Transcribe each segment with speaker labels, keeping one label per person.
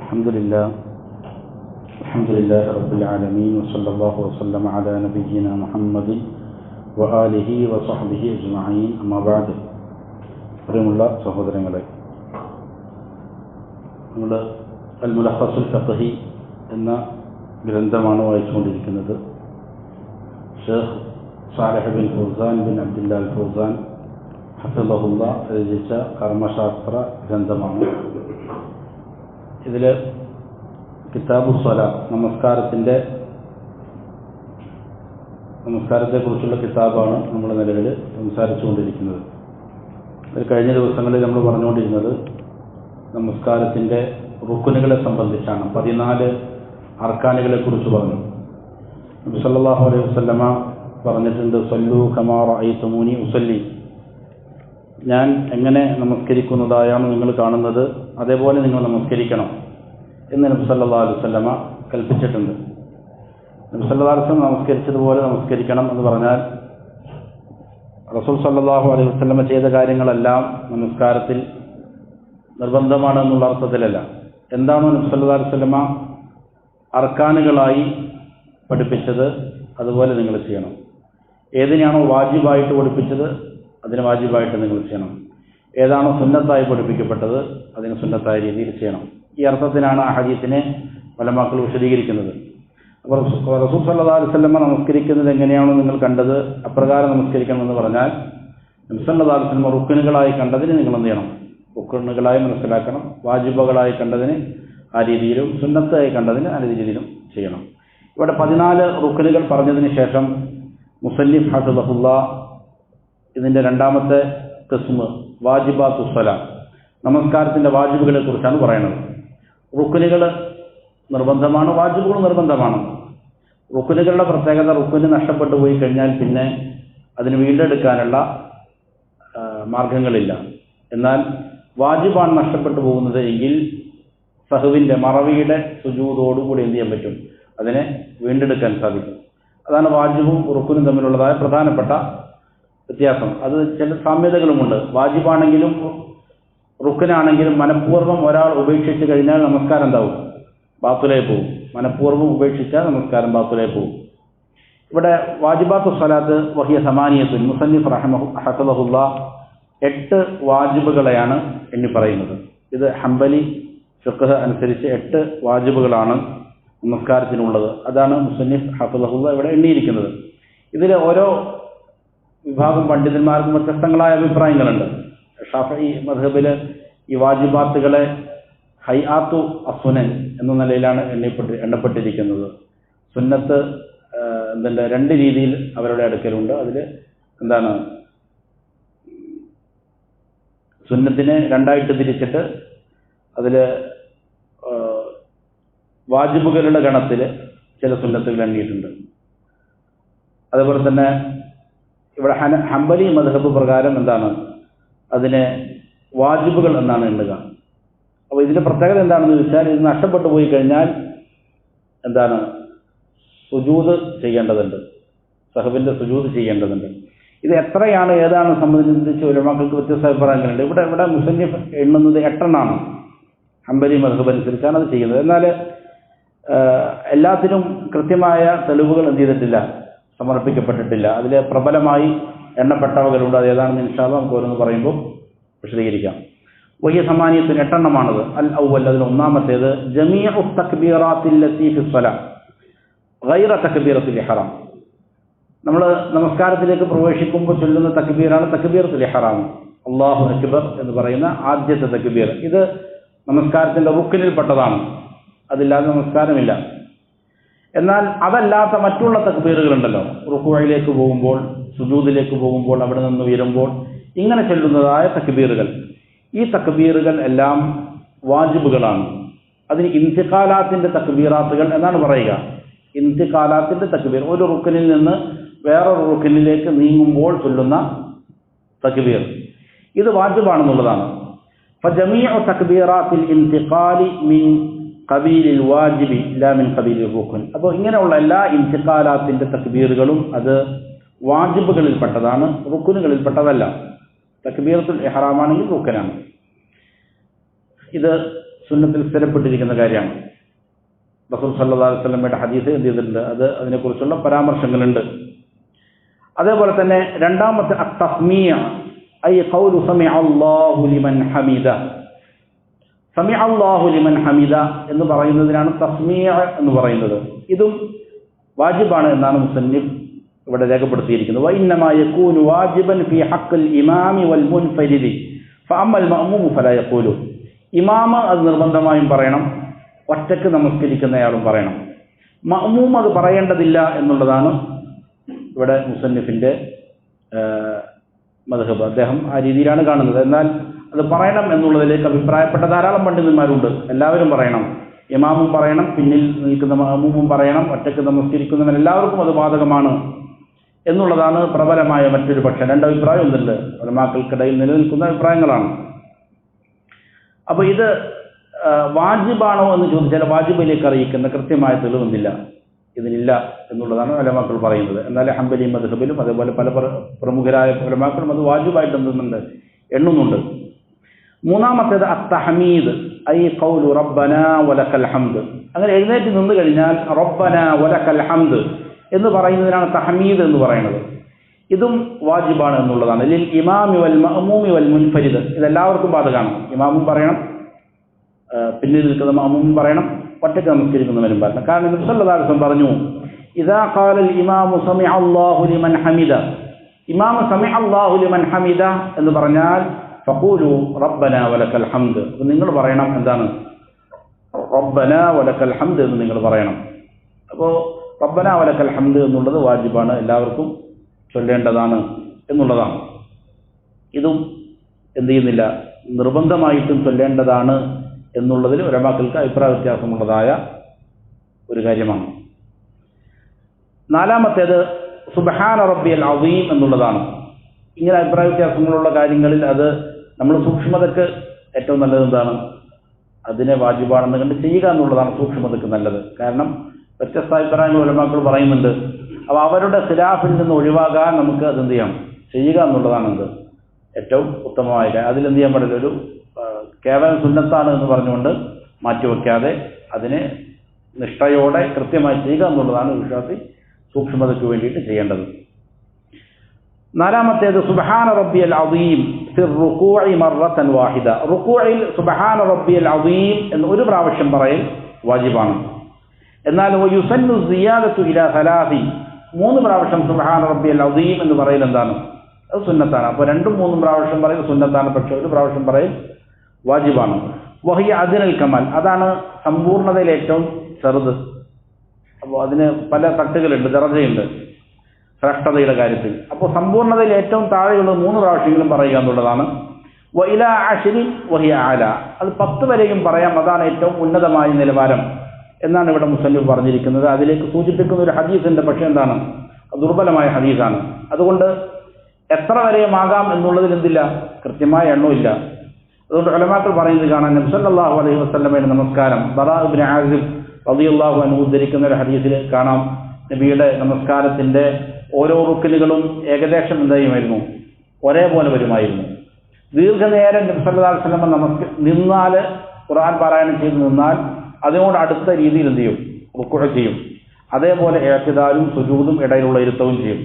Speaker 1: الحمد لله رب العالمين وصلى الله وسلم على نبينا محمد وآله وصحبه أجمعين أما بعد. പ്രിയമുള്ള സഹോദരങ്ങളെ, നമ്മൾ അൽ മുലഖസുൽ ഫഖഹി എന്ന ഗ്രന്ഥമാണ് വായിച്ചുകൊണ്ടിരിക്കുന്നത്. Sheikh Saleh bin Fawzan bin Abdullah al Fawzan ഹഫിളഹുല്ലാ രചിച്ച കർമ്മശാസ്ത്ര ഗ്രന്ഥമാണ്. ഇതിൽ കിതാബു സ്വലാ, നമസ്കാരത്തെക്കുറിച്ചുള്ള കിതാബാണ് നമ്മൾ നിലവിൽ സംസാരിച്ചുകൊണ്ടിരിക്കുന്നത്. കഴിഞ്ഞ ദിവസങ്ങളിൽ നമ്മൾ പറഞ്ഞുകൊണ്ടിരുന്നത് നമസ്കാരത്തിൻ്റെ റുക്കുനുകളെ സംബന്ധിച്ചാണ്. 14 അർക്കാനുകളെ കുറിച്ച് പറഞ്ഞു. നബി സല്ലല്ലാഹു അലൈഹി വസല്ലമ പറഞ്ഞിട്ടുണ്ട്, സല്ലു കമാ റഅയ്തുമൂനി ഉസല്ലി, ഞാൻ എങ്ങനെ നമസ്കരിക്കുന്നതായാണ് നിങ്ങൾ കാണുന്നത് അതേപോലെ നിങ്ങൾ നമസ്കരിക്കണം എന്ന് നബി സല്ലല്ലാഹു അലൈഹി വസല്ലമ കൽപ്പിച്ചിട്ടുണ്ട്. നബി സല്ലല്ലാഹു അലൈഹി വസല്ലം നമസ്കരിച്ചതുപോലെ നമസ്കരിക്കണം എന്ന് പറഞ്ഞാൽ റസൂൽ സല്ലല്ലാഹു അലൈഹി വസല്ലമ ചെയ്ത കാര്യങ്ങളെല്ലാം നമസ്കാരത്തിൽ നിർബന്ധമാണ് എന്നുള്ള അർത്ഥത്തിലല്ല. എന്താണോ നബി സല്ലല്ലാഹു അലൈഹി വസല്ലമ അർക്കാനുകളായി പഠിപ്പിച്ചത് അതുപോലെ നിങ്ങൾ ചെയ്യണം. ഏതിനാണോ വാജിബായിട്ട് പഠിപ്പിച്ചത് അതിന് വാജിബായിട്ട് നിങ്ങൾ ചെയ്യണം. ഏതാണോ സുന്നത്തായി പഠിപ്പിക്കപ്പെട്ടത് അതിന് സുന്നത്തായ രീതിയിൽ ചെയ്യണം. ഈ അർത്ഥത്തിനാണ് ആ ഹദീസിനെ ഉലമാക്കൾ വിശദീകരിക്കുന്നത്. അപ്പോൾ റസൂൽ സല്ലല്ലാഹു അലൈഹി വസല്ലമ നമസ്കരിക്കുന്നത് എങ്ങനെയാണോ നിങ്ങൾ കണ്ടത് അപ്രകാരം നമസ്കരിക്കണമെന്ന് പറഞ്ഞാൽ നബി സല്ലല്ലാഹു അലൈഹി വസല്ലമ റുക്നുകളായി കണ്ടതിന് നിങ്ങൾ എന്ത് ചെയ്യണം? റുക്നുകളായി മനസ്സിലാക്കണം. വാജിബുകളായി കണ്ടതിന് ആ രീതിയിലും സുന്നത്തായി കണ്ടതിന് ആ രീതിയിലും ചെയ്യണം. ഇവിടെ 14 റുക്നുകൾ പറഞ്ഞതിന് ശേഷം മുസന്നിഫ് ഹഫിളഹുല്ലാ ഇതിൻ്റെ രണ്ടാമത്തെ ഖിസ്മ് വാജിബാത്തു സ്വലാ, നമസ്കാരത്തിൻ്റെ വാജിബുകളെ കുറിച്ചാണ് പറയുന്നത്. റുക്നുകൾ നിർബന്ധമാണ്, വാജിബുകൾ നിർബന്ധമാണ്. റുക്നുകളുടെ പ്രത്യേകത, റുക്ന് നഷ്ടപ്പെട്ടു പോയി കഴിഞ്ഞാൽ പിന്നെ അതിന് വീണ്ടെടുക്കാനുള്ള മാർഗങ്ങളില്ല. എന്നാൽ വാജിബാണ് നഷ്ടപ്പെട്ടു പോകുന്നത് എങ്കിൽ സഹവിൻ്റെ മറവിയുടെ സുജൂദോടുകൂടി എന്ത് ചെയ്യാൻ പറ്റും? അതിനെ വീണ്ടെടുക്കാൻ സാധിക്കും. അതാണ് വാജിബും റുക്നും തമ്മിലുള്ളതായ പ്രധാനപ്പെട്ട വ്യത്യാസം. അത് ചില സാമ്യതകളുമുണ്ട്. വാജിബാണെങ്കിലും റുക്നാണെങ്കിലും മനഃപൂർവ്വം ഒരാൾ ഉപേക്ഷിച്ച് കഴിഞ്ഞാൽ നമസ്കാരം എന്താവും? ബാത്തുലായി പോകും. മനഃപൂർവ്വം ഉപേക്ഷിച്ചാൽ നമസ്കാരം ബാത്തുലായി പോകും. ഇവിടെ വാജിബാത്തു സ്വലാത്ത് വഹിയ സമാനിയത്തുൻ, മുസന്നിഫ് ഹഫിളഹുല്ലാ 8 വാജിബുകളെയാണ് എണ്ണി പറയുന്നത്. ഇത് ഹംബലി ഫിഖ്ഹ് അനുസരിച്ച് 8 വാജിബുകളാണ് നമസ്കാരത്തിനുള്ളത്. അതാണ് മുസന്നിഫ് ഹഫിളഹുല്ലാ ഇവിടെ എണ്ണിയിരിക്കുന്നത്. ഇതിൽ ഓരോ വിഭാഗം പണ്ഡിതന്മാർക്കും വ്യത്യസ്തങ്ങളായ അഭിപ്രായങ്ങളുണ്ട്. ഷാഫിഈ മദ്ഹബിൽ ഈ വാജിബാത്തുകളെ ഹൈആത്തു അസുനൻ എന്ന നിലയിലാണ് എണ്ണപ്പെട്ടിരിക്കുന്നത്. സുന്നത്ത് എന്തുണ്ട്, 2 രീതിയിൽ അവരുടെ അടുക്കലുണ്ട്. അതിൽ എന്താണ്, സുന്നത്തിനെ 2ആയിട്ട് തിരിച്ചിട്ട് അതിൽ വാജിബുകളുടെ ഗണത്തിൽ ചില സുന്നത്തുകൾ എണ്ണിയിട്ടുണ്ട്. അതുപോലെ തന്നെ ഇവിടെ ഹംബലി മദ്ഹബ് പ്രകാരം എന്താണ്, അതിനെ വാജിബുകൾ എന്നാണ് എണ്ണുക. അപ്പോൾ ഇതിൻ്റെ പ്രത്യേകത എന്താണെന്ന് ചോദിച്ചാൽ, ഇത് നഷ്ടപ്പെട്ടു പോയി കഴിഞ്ഞാൽ എന്താണ്, സുജൂദ് ചെയ്യേണ്ടതുണ്ട്, സഹബിൻ്റെ സുജൂദ് ചെയ്യേണ്ടതുണ്ട്. ഇത് എത്രയാണ് ഏതാണ് സംബന്ധിച്ച് ഉലമാക്കൾക്ക് വ്യത്യസ്ത അഭിപ്രായങ്ങളുണ്ട്. ഇവിടെ മുസന്നിഫ് എണ്ണുന്നത് 8 എണ്ണമാണ്. ഹംബലി മദ്ഹബ് അനുസരിച്ചാണ് അത് ചെയ്യുന്നത്. എന്നാൽ എല്ലാത്തിനും കൃത്യമായ തെളിവുകൾ എന്ത് ചെയ്തിട്ടില്ല, സമർപ്പിക്കപ്പെട്ടിട്ടില്ല. അതിൽ പ്രബലമായി എണ്ണപ്പെട്ടവകളുണ്ട്. അത് ഏതാണെന്ന് ഇൻഷാ അല്ലാഹ് നമുക്ക് ഓരോന്ന് പറയുമ്പോൾ വിശദീകരിക്കാം. വഹിയ സമാനിയത്തിന് 8 എണ്ണമാണത്. അൽ അവ്വൽ, അതിൽ ഒന്നാമത്തേത് ജമീഉ തക്ബീറാത്തില്ലത്തി ഫി സ്വലാ ഗൈറ തക്ബീറത്തുൽ ഇഹ്റാം. നമ്മൾ നമസ്കാരത്തിലേക്ക് പ്രവേശിക്കുമ്പോൾ ചൊല്ലുന്ന തക്ബീറാണ് തക്ബീറത്തുൽ ഇഹ്റാം, അല്ലാഹു അക്ബർ എന്ന് പറയുന്ന ആദ്യത്തെ തക്ബീർ. ഇത് നമസ്കാരത്തിൻ്റെ റുക്നിൽപ്പെട്ടതാണ്. അതില്ലാതെ നമസ്കാരമില്ല. എന്നാൽ അതല്ലാത്ത മറ്റുള്ള തക്ബീറുകളുണ്ടല്ലോ, റുക്വയിലേക്ക് പോകുമ്പോൾ, സുജൂദിലേക്ക് പോകുമ്പോൾ, അവിടെ നിന്ന് ഉയരുമ്പോൾ ഇങ്ങനെ ചൊല്ലുന്നതായ തക്ബീറുകൾ, ഈ തക്ബീറുകൾ എല്ലാം വാജിബുകളാണ്. അതിന് ഇന്തിഖാലാത്തിൻ്റെ തക്ബീറാത്തുകൾ എന്നാണ് പറയുക. ഇന്തിഖാലാത്തിൻ്റെ തക്ബീർ, ഒരു റുക്നിൽ നിന്ന് വേറൊരു റുക്നിലേക്ക് നീങ്ങുമ്പോൾ ചൊല്ലുന്ന തക്ബീർ, ഇത് വാജിബാണെന്നുള്ളതാണ്. ഫജമീഉ തക്ബീറാത്തിൽ ഇന്തിഖാലി മിൻ ഖബീലിൽ വാജിബി ലാ മിൻ ഖബീലിൽ റുക്ൻ. അപ്പോൾ ഇങ്ങനെയുള്ള എല്ലാ ഇന്തിഖാലാത്തിൻ്റെ തക്ബീറുകളും അത് വാജിബുകളിൽപ്പെട്ടതാണ്, റുക്നുകളിൽപ്പെട്ടതല്ല. തക്ബീറത്തുൽ ഇഹ്റാമാണെങ്കിൽ റുക്നാണ്. ഇത് സുന്നത്തിൽ സ്ഥിരപ്പെട്ടിരിക്കുന്ന കാര്യമാണ്. റസൂൽ സല്ലല്ലാഹു അലൈഹി വസല്ലമയുടെ ഹദീസ് എന്ത് ചെയ്തിട്ടുണ്ട്, അത് അതിനെക്കുറിച്ചുള്ള പരാമർശങ്ങളുണ്ട്. അതേപോലെ തന്നെ രണ്ടാമത്തെ അത്തസ്മീഅ ഐ ഖൗലു സമിഅ അല്ലാഹു ലിമൻ ഹമിദ. സമിഅ അല്ലാഹു ലിമൻ ഹമിദ എന്ന് പറയുന്നതിനാണ് തസ്മീഅ എന്ന് പറയുന്നത്. ഇതും വാജിബാണ് എന്നാണ് മുസന്നിഫ് ഇവിടെ രേഖപ്പെടുത്തിയിരിക്കുന്നത്. വഇന്നമാ യകൂനു വാജിബൻ ഫീ ഹഖ്ൽ ഇമാമി വൽ മുൻഫരിദി ഫഅമ്മൽ മഅ്മൂമു ഫലാ യഖൂലു. ഇമാമ അത് നിർബന്ധമായും പറയണം, ഒറ്റയ്ക്ക് നമസ്കരിക്കുന്നയാളും പറയണം. മഅ്മൂം അത് പറയേണ്ടതില്ല എന്നുള്ളതാണ് ഇവിടെ മുസന്നിഫിന്റെ മദ്ഹബ്. അദ്ദേഹം ആ രീതിയിലാണ് കാണുന്നത്. എന്നാൽ അത് പറയണം എന്നുള്ളതിലേക്ക് അഭിപ്രായപ്പെട്ട ധാരാളം പണ്ഡിതന്മാരുണ്ട്. എല്ലാവരും പറയണം, ഇമാമും പറയണം, പിന്നിൽ നിൽക്കുന്ന മഅ്മൂമും പറയണം, ഒറ്റയ്ക്ക് നമസ്കരിക്കുന്നവൻ എല്ലാവർക്കും അത് ബാധകമാണ് എന്നുള്ളതാണ് പ്രബലമായ മറ്റൊരു പക്ഷം. രണ്ടഭിപ്രായം ഒന്നുണ്ട്, ഉലമാക്കൾക്കിടയിൽ നിലനിൽക്കുന്ന അഭിപ്രായങ്ങളാണ്. അപ്പോൾ ഇത് വാജിബാണോ എന്ന് ചോദിച്ചാൽ വാജിബിലേക്ക് അറിയിക്കുന്ന കൃത്യമായ തെളിവൊന്നില്ല, ഇതിനില്ല എന്നുള്ളതാണ് ഉലമാക്കൾ പറയുന്നത്. എന്നാൽ ഹംബലി മദ്ഹബിലും അതേപോലെ പല പ്രമുഖരായ ഉലമാക്കളും അത് വാജിബായിട്ട് എന്തുന്നുണ്ട്, എണ്ണുന്നുണ്ട്. മൂന്നാമത്തേത് അത്തഹമീദ് ഐ ഖൗലു റബ്ബനാ വലക്കൽ ഹംദ്. അങ്ങനെ എഴുന്നേറ്റ് നിന്ന് കഴിഞ്ഞാൽ റബ്ബനാ വലക്കൽ ഹംദ് എന്ന് പറയുന്നതിനാണ് തഹമീദ് എന്ന് പറയുന്നത്. ഇതും വാജിബാണ് എന്നുള്ളതാണ്. ലിൽ ഇമാമി വൽ മഅ്മൂമി വൽ മുൻഫരിദ്, ഇതെല്ലാവർക്കും ബാധകമാണ്. ഇമാമും പറയണം, പിന്നിൽ നിൽക്കുന്ന മഅ്മൂമും പറയണം, ഒറ്റയ്ക്ക് നമസ്കരിക്കുന്നവരും പറയണം. കാരണം നബി സല്ലല്ലാഹു അലൈഹി വസല്ലം പറഞ്ഞു, ഇദാ ഖാലൽ ഇമാമു സമിഅ അല്ലാഹു ലിമൻ ഹമിദ, ഇമാം സമിഅ അല്ലാഹു ലിമൻ ഹമിദ എന്ന് പറഞ്ഞാൽ ഫഖൂലു റബ്ബനാ വലക്കൽ ഹംദ്. അപ്പോൾ നിങ്ങൾ പറയണം എന്താണ്, റബ്ബനാ വലക്കൽ ഹംദ് എന്ന് നിങ്ങൾ പറയണം. അപ്പോൾ റബ്ബനാ വലക്കൽ ഹംദ് എന്നുള്ളത് വാജിബാണ്, എല്ലാവർക്കും ചൊല്ലേണ്ടതാണ് എന്നുള്ളതാണ്. ഇതും എന്ത് ചെയ്യുന്നില്ല, നിർബന്ധമായിട്ടും ചൊല്ലേണ്ടതാണ് എന്നുള്ളതിൽ ഉലമാക്കൾക്ക് അഭിപ്രായ വ്യത്യാസമുള്ളതായ ഒരു കാര്യമാണ്. നാലാമത്തേത് സുബ്ഹാന റബ്ബിയൽ അസീം എന്നുള്ളതാണ്. ഇങ്ങനെ അഭിപ്രായ വ്യത്യാസങ്ങളുള്ള കാര്യങ്ങളിൽ അത് നമ്മൾ സൂക്ഷ്മതയ്ക്ക് ഏറ്റവും നല്ലത് എന്താണ്, അതിനെ വാജിബാണെന്ന് കണ്ട് ചെയ്യുക എന്നുള്ളതാണ് സൂക്ഷ്മതയ്ക്ക് നല്ലത്. കാരണം വ്യത്യസ്ത അഭിപ്രായങ്ങൾ ഉലമാക്കൾ പറയുന്നുണ്ട്. അപ്പോൾ അവരുടെ ഖിലാഫിൽ നിന്ന് ഒഴിവാകാൻ നമുക്ക് അതെന്ത് ചെയ്യാം, ചെയ്യുക എന്നുള്ളതാണ് എന്ത് ഏറ്റവും ഉത്തമമായ കാര്യം. അതിലെന്ത് ചെയ്യാൻ പാടില്ല, ഒരു കേവലം സുന്നത്താണ് എന്ന് പറഞ്ഞുകൊണ്ട് മാറ്റിവെക്കാതെ അതിനെ നിഷ്ഠയോടെ കൃത്യമായി ചെയ്യുക എന്നുള്ളതാണ് വിശ്വാസി സൂക്ഷ്മതയ്ക്ക് വേണ്ടിയിട്ട് ചെയ്യേണ്ടത്. നാലാമത്തേത് സുബ്ഹാന റബ്ബിയൽ അസീം ഫിർ റുകൂഇ മർറതൻ വാഹിദ. റുകൂഇൽ സുബ്ഹാന റബ്ബിയൽ അസീം എന്ന് ഒരു പ്രാവശ്യം പറയൽ വാജിബാണ്. എന്നാൽ യുസന്നു സിയാദത്തു ഇലാ സലാസി, 3 പ്രാവശ്യം സുബ്ഹാന റബ്ബിയൽ അസീം എന്ന് പറയൽ എന്താണ്, അത് സുന്നത്താണ്. അപ്പോൾ 2ഉം 3ഉം പ്രാവശ്യം പറയൽ സുന്നത്താണ്, പക്ഷേ ഒരു പ്രാവശ്യം പറയൽ വാജിബാണ്. വഹിയ അദ്നൽ കമാൽ, അതാണ് സമ്പൂർണ്ണതയിൽ ഏറ്റവും ചെറുത്. അപ്പോൾ അതിന് പല തട്ടുകളുണ്ട്, ദറജയുണ്ട് ശ്രേഷ്ഠതയുടെ കാര്യത്തിൽ. അപ്പോൾ സമ്പൂർണ്ണതയിൽ ഏറ്റവും താഴെയുള്ളത് 3 പ്രാവശ്യങ്ങളും പറയുക എന്നുള്ളതാണ്. വ ഇലാ അശ്രിൻ വഹിയ ആല, അത് 10 വരെയും പറയാം, അതാണ് ഏറ്റവും ഉന്നതമായ നിലവാരം എന്നാണ് ഇവിടെ മുസന്നിഫ് പറഞ്ഞിരിക്കുന്നത്. അതിലേക്ക് സൂചിപ്പിക്കുന്ന ഒരു ഹദീസുണ്ട്, പക്ഷേ എന്താണ്, ദുർബലമായ ഹദീസാണ്. അതുകൊണ്ട് എത്ര വരെയും ആകാം എന്നുള്ളതിൽ എന്തില്ല, കൃത്യമായ എണ്ണമില്ല. അതുകൊണ്ട് ഉലമാക്കൾ പറയുന്നത് കാണാൻ നബി സല്ലല്ലാഹു അലൈഹി വസല്ലമയുടെ നമസ്കാരം ബറാ ഇബ്നു ആസിബ് റളിയല്ലാഹു അൻഹു ഉദ്ധരിക്കുന്ന ഒരു ഹദീസിൽ കാണാം, നബിയുടെ നമസ്കാരത്തിന്റെ ഓരോ റുക്നുകളും ഏകദേശം എന്തായിരുന്നു, ഒരേപോലെ വരുമായിരുന്നു. ദീർഘനേരം നബി സല്ലല്ലാഹു അലൈഹി വസല്ലം നിന്നാൽ, ഖുർആൻ പാരായണം ചെയ്ത് നിന്നാൽ അതിനോട് അടുത്ത രീതിയിൽ എന്ത് ചെയ്യും, റുക്ഉ ചെയ്യും. അതേപോലെ ഇഅ്തിദാലും സുജൂദും ഇടയിലുള്ള ഇരുത്തവും ചെയ്യും.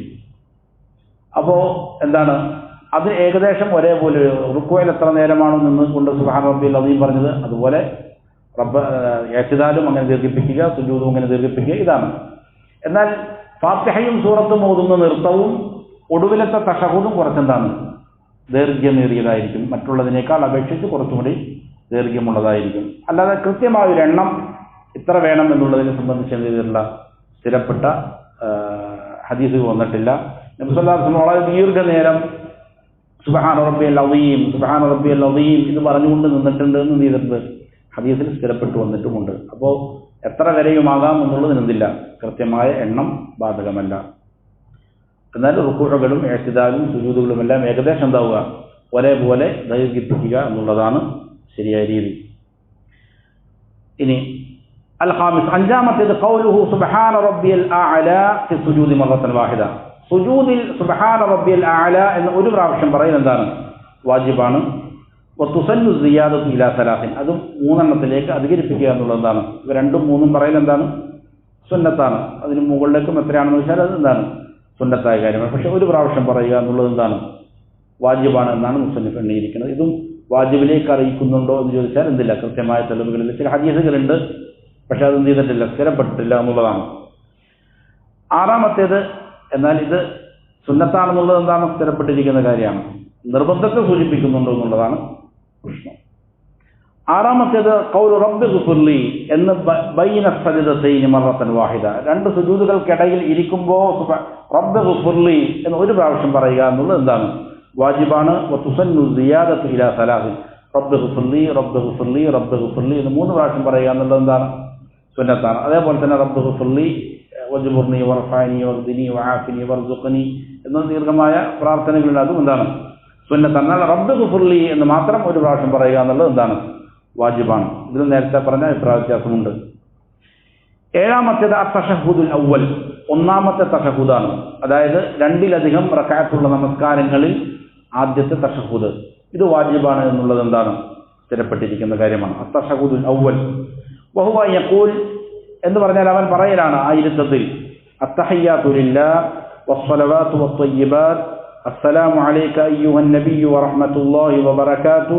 Speaker 1: അപ്പോൾ എന്താണ്, അത് ഏകദേശം ഒരേപോലെ. റുക്ഉയിൽ എത്ര നേരമാണോ നിന്നുകൊണ്ട് സുബ്ഹാന റബ്ബിയൽ അസീം പറഞ്ഞത്, അതുപോലെ ഇഅ്തിദാലും അങ്ങനെ ദീർഘിപ്പിക്കുക, സുജൂദും അങ്ങനെ ദീർഘിപ്പിക്കുക, ഇതാണ്. എന്നാൽ ഫാത്തിഹയും സൂറത്തും ഓതുന്ന നൃത്തവും ഒടുവിലത്തെ തശഹുദും കുറച്ചെന്താണ്, ദൈർഘ്യമേറിയതായിരിക്കും, മറ്റുള്ളതിനേക്കാൾ അപേക്ഷിച്ച് കുറച്ചുകൂടി ദൈർഘ്യമുള്ളതായിരിക്കും. അല്ലാതെ കൃത്യമായ ഒരു എണ്ണം ഇത്ര വേണം എന്നുള്ളതിനെ സംബന്ധിച്ച് എന്തെയ്തിട്ടുള്ള സ്ഥിരപ്പെട്ട ഹദീസ് വന്നിട്ടില്ല. നബി സല്ലല്ലാഹു അലൈഹി വസല്ലം വളരെ ദീർഘനേരം സുബ്ഹാന റബ്ബിയൽ അസീം സുബ്ഹാന റബ്ബിയൽ അസീം ഇത് പറഞ്ഞുകൊണ്ട് നിന്നിട്ടുണ്ട് എന്ന് ചെയ്തിട്ടുണ്ട്, ഹദീസിൽ സ്ഥിരപ്പെട്ടു വന്നിട്ടുമുണ്ട്. അപ്പോൾ എത്ര വരെയുമാകാം എന്നുള്ളത് എന്തില്ല, കൃത്യമായ എണ്ണം ബാധകമല്ല. എന്നാൽ റുക്ഉകളും ഇഅ്തിദാലും സുജൂദുകളും എല്ലാം ഏകദേശം എന്താവുക, ഒരേപോലെ ദൈർഘിപ്പിക്കുക എന്നുള്ളതാണ് ശരിയായ രീതി. ഇനി അൽ ഖാമിസ്, അഞ്ചാമത്തേത് ഖൗലുഹു സുബ്ഹാന റബ്ബിയൽ അഅല ഫി സുജൂദി മറത്തൻ വാഹിദ. സുജൂദിൽ സുബ്ഹാന റബ്ബിയൽ അഅല എന്ന് ഒരു പ്രാവശ്യം പറയുന്നത് എന്താണ്, വാജിബാണ്. വതുസന്നു സിയാദത്തു ഇലാ സലാസിൻ, അതും 3 എണ്ണത്തിലേക്ക് അധികരിപ്പിക്കുക എന്നുള്ളതാണ്. ഇവ 2ഉം 3ഉം പറയൽ എന്താണ്? സുന്നത്താണ്. അതിന് മുകളിലേക്കും എത്രയാണെന്ന് വെച്ചാൽ അത് എന്താണ്? സുന്നത്തായ കാര്യമാണ്. പക്ഷെ ഒരു പ്രാവശ്യം പറയുക എന്നുള്ളത് എന്താണ്? വാജിബാണ് എന്നാണ് മുസന്നിഫ് എണ്ണിയിരിക്കുന്നത്. ഇതും വാജിബിലേക്ക് അറിയിക്കുന്നുണ്ടോ എന്ന് ചോദിച്ചാൽ എന്തില്ല, കൃത്യമായ തെളിവുകളിൽ ചില ഹദീസുകളുണ്ട്, പക്ഷെ അതൊന്നും ചെയ്തിട്ടില്ല, സ്ഥിരപ്പെട്ടിട്ടില്ല എന്നുള്ളതാണ്. 6ാമത്തേത്, എന്നാൽ ഇത് സുന്നത്താണെന്നുള്ളത് എന്താണ്? സ്ഥിരപ്പെട്ടിരിക്കുന്ന കാര്യമാണ്. നിർബന്ധത്തെ സൂചിപ്പിക്കുന്നുണ്ടോ എന്നുള്ളതാണ് പ്രശ്നം. 6ാമത്തേത് ഖൗലു റബ്ബി ഗ്ഫിർലി എന്ന് ബൈന സജ്ദതൈനി മറത്തൻ വാഹിദ, 2 സുജൂദുകൾക്കിടയിൽ ഇരിക്കുമ്പോൾ റബ്ബി ഗ്ഫിർലി എന്ന് ഒരു പ്രാവശ്യം പറയുക എന്നുള്ളത് എന്താണ്? വാജിബാണ്. വതുസന്നു സിയാദത്തു ഇലാ സലാസിൻ, റബ്ബി ഗ്ഫിർലി റബ്ബി ഗ്ഫിർലി റബ്ബി ഗ്ഫിർലി എന്ന് 3 പ്രാവശ്യം പറയുക എന്നുള്ളത് എന്താണ്? സുന്നത്താണ്. അതേപോലെ തന്നെ റബ്ബി ഗ്ഫിർലി വജ്ബുർനി വർഫഅനി വഗ്ദിനി വആഫിനി വർസുഖ്നി എന്ന ദീർഘമായ പ്രാർത്ഥനകളുണ്ട്, അതും എന്താണ്? സുന്നത്താണ്. എന്നാൽ റബ്ബി ഗ്ഫിർലി എന്ന് മാത്രം ഒരു പ്രാവശ്യം പറയുക എന്നുള്ളത് എന്താണ്? വാജിബാണ്. ഇതിൽ നേരത്തെ പറഞ്ഞ അഭിപ്രായ വ്യത്യാസമുണ്ട്. 7ാമത്തേത് അത്തശഹുദുൽ അവ്വൽ, 1ാമത്തെ തശഹുദാണ്. അതായത് 2ലധികം റക്അത്തുള്ള നമസ്കാരങ്ങളിൽ ആദ്യത്തെ തശഹുദ്, ഇത് വാജിബാണ് എന്നുള്ളത് എന്താണ്? സ്ഥിരപ്പെട്ടിരിക്കുന്ന കാര്യമാണ്. അത്തശഹുദുൽ അവ്വൽ വഹുവ യഖൂൽ എന്ന് പറഞ്ഞാൽ അവൻ പറയലാണ് ആ ഇരുത്തത്തിൽ അത്തഹയ്യാതു ലില്ലാഹ് വസ്സലവാതു വത്വയ്യിബാത്ത് അസ്സലാമു അലൈക അയ്യുഹൻ നബിയ്യു വറഹ്മത്തുള്ളാഹി വബറകാതുഹു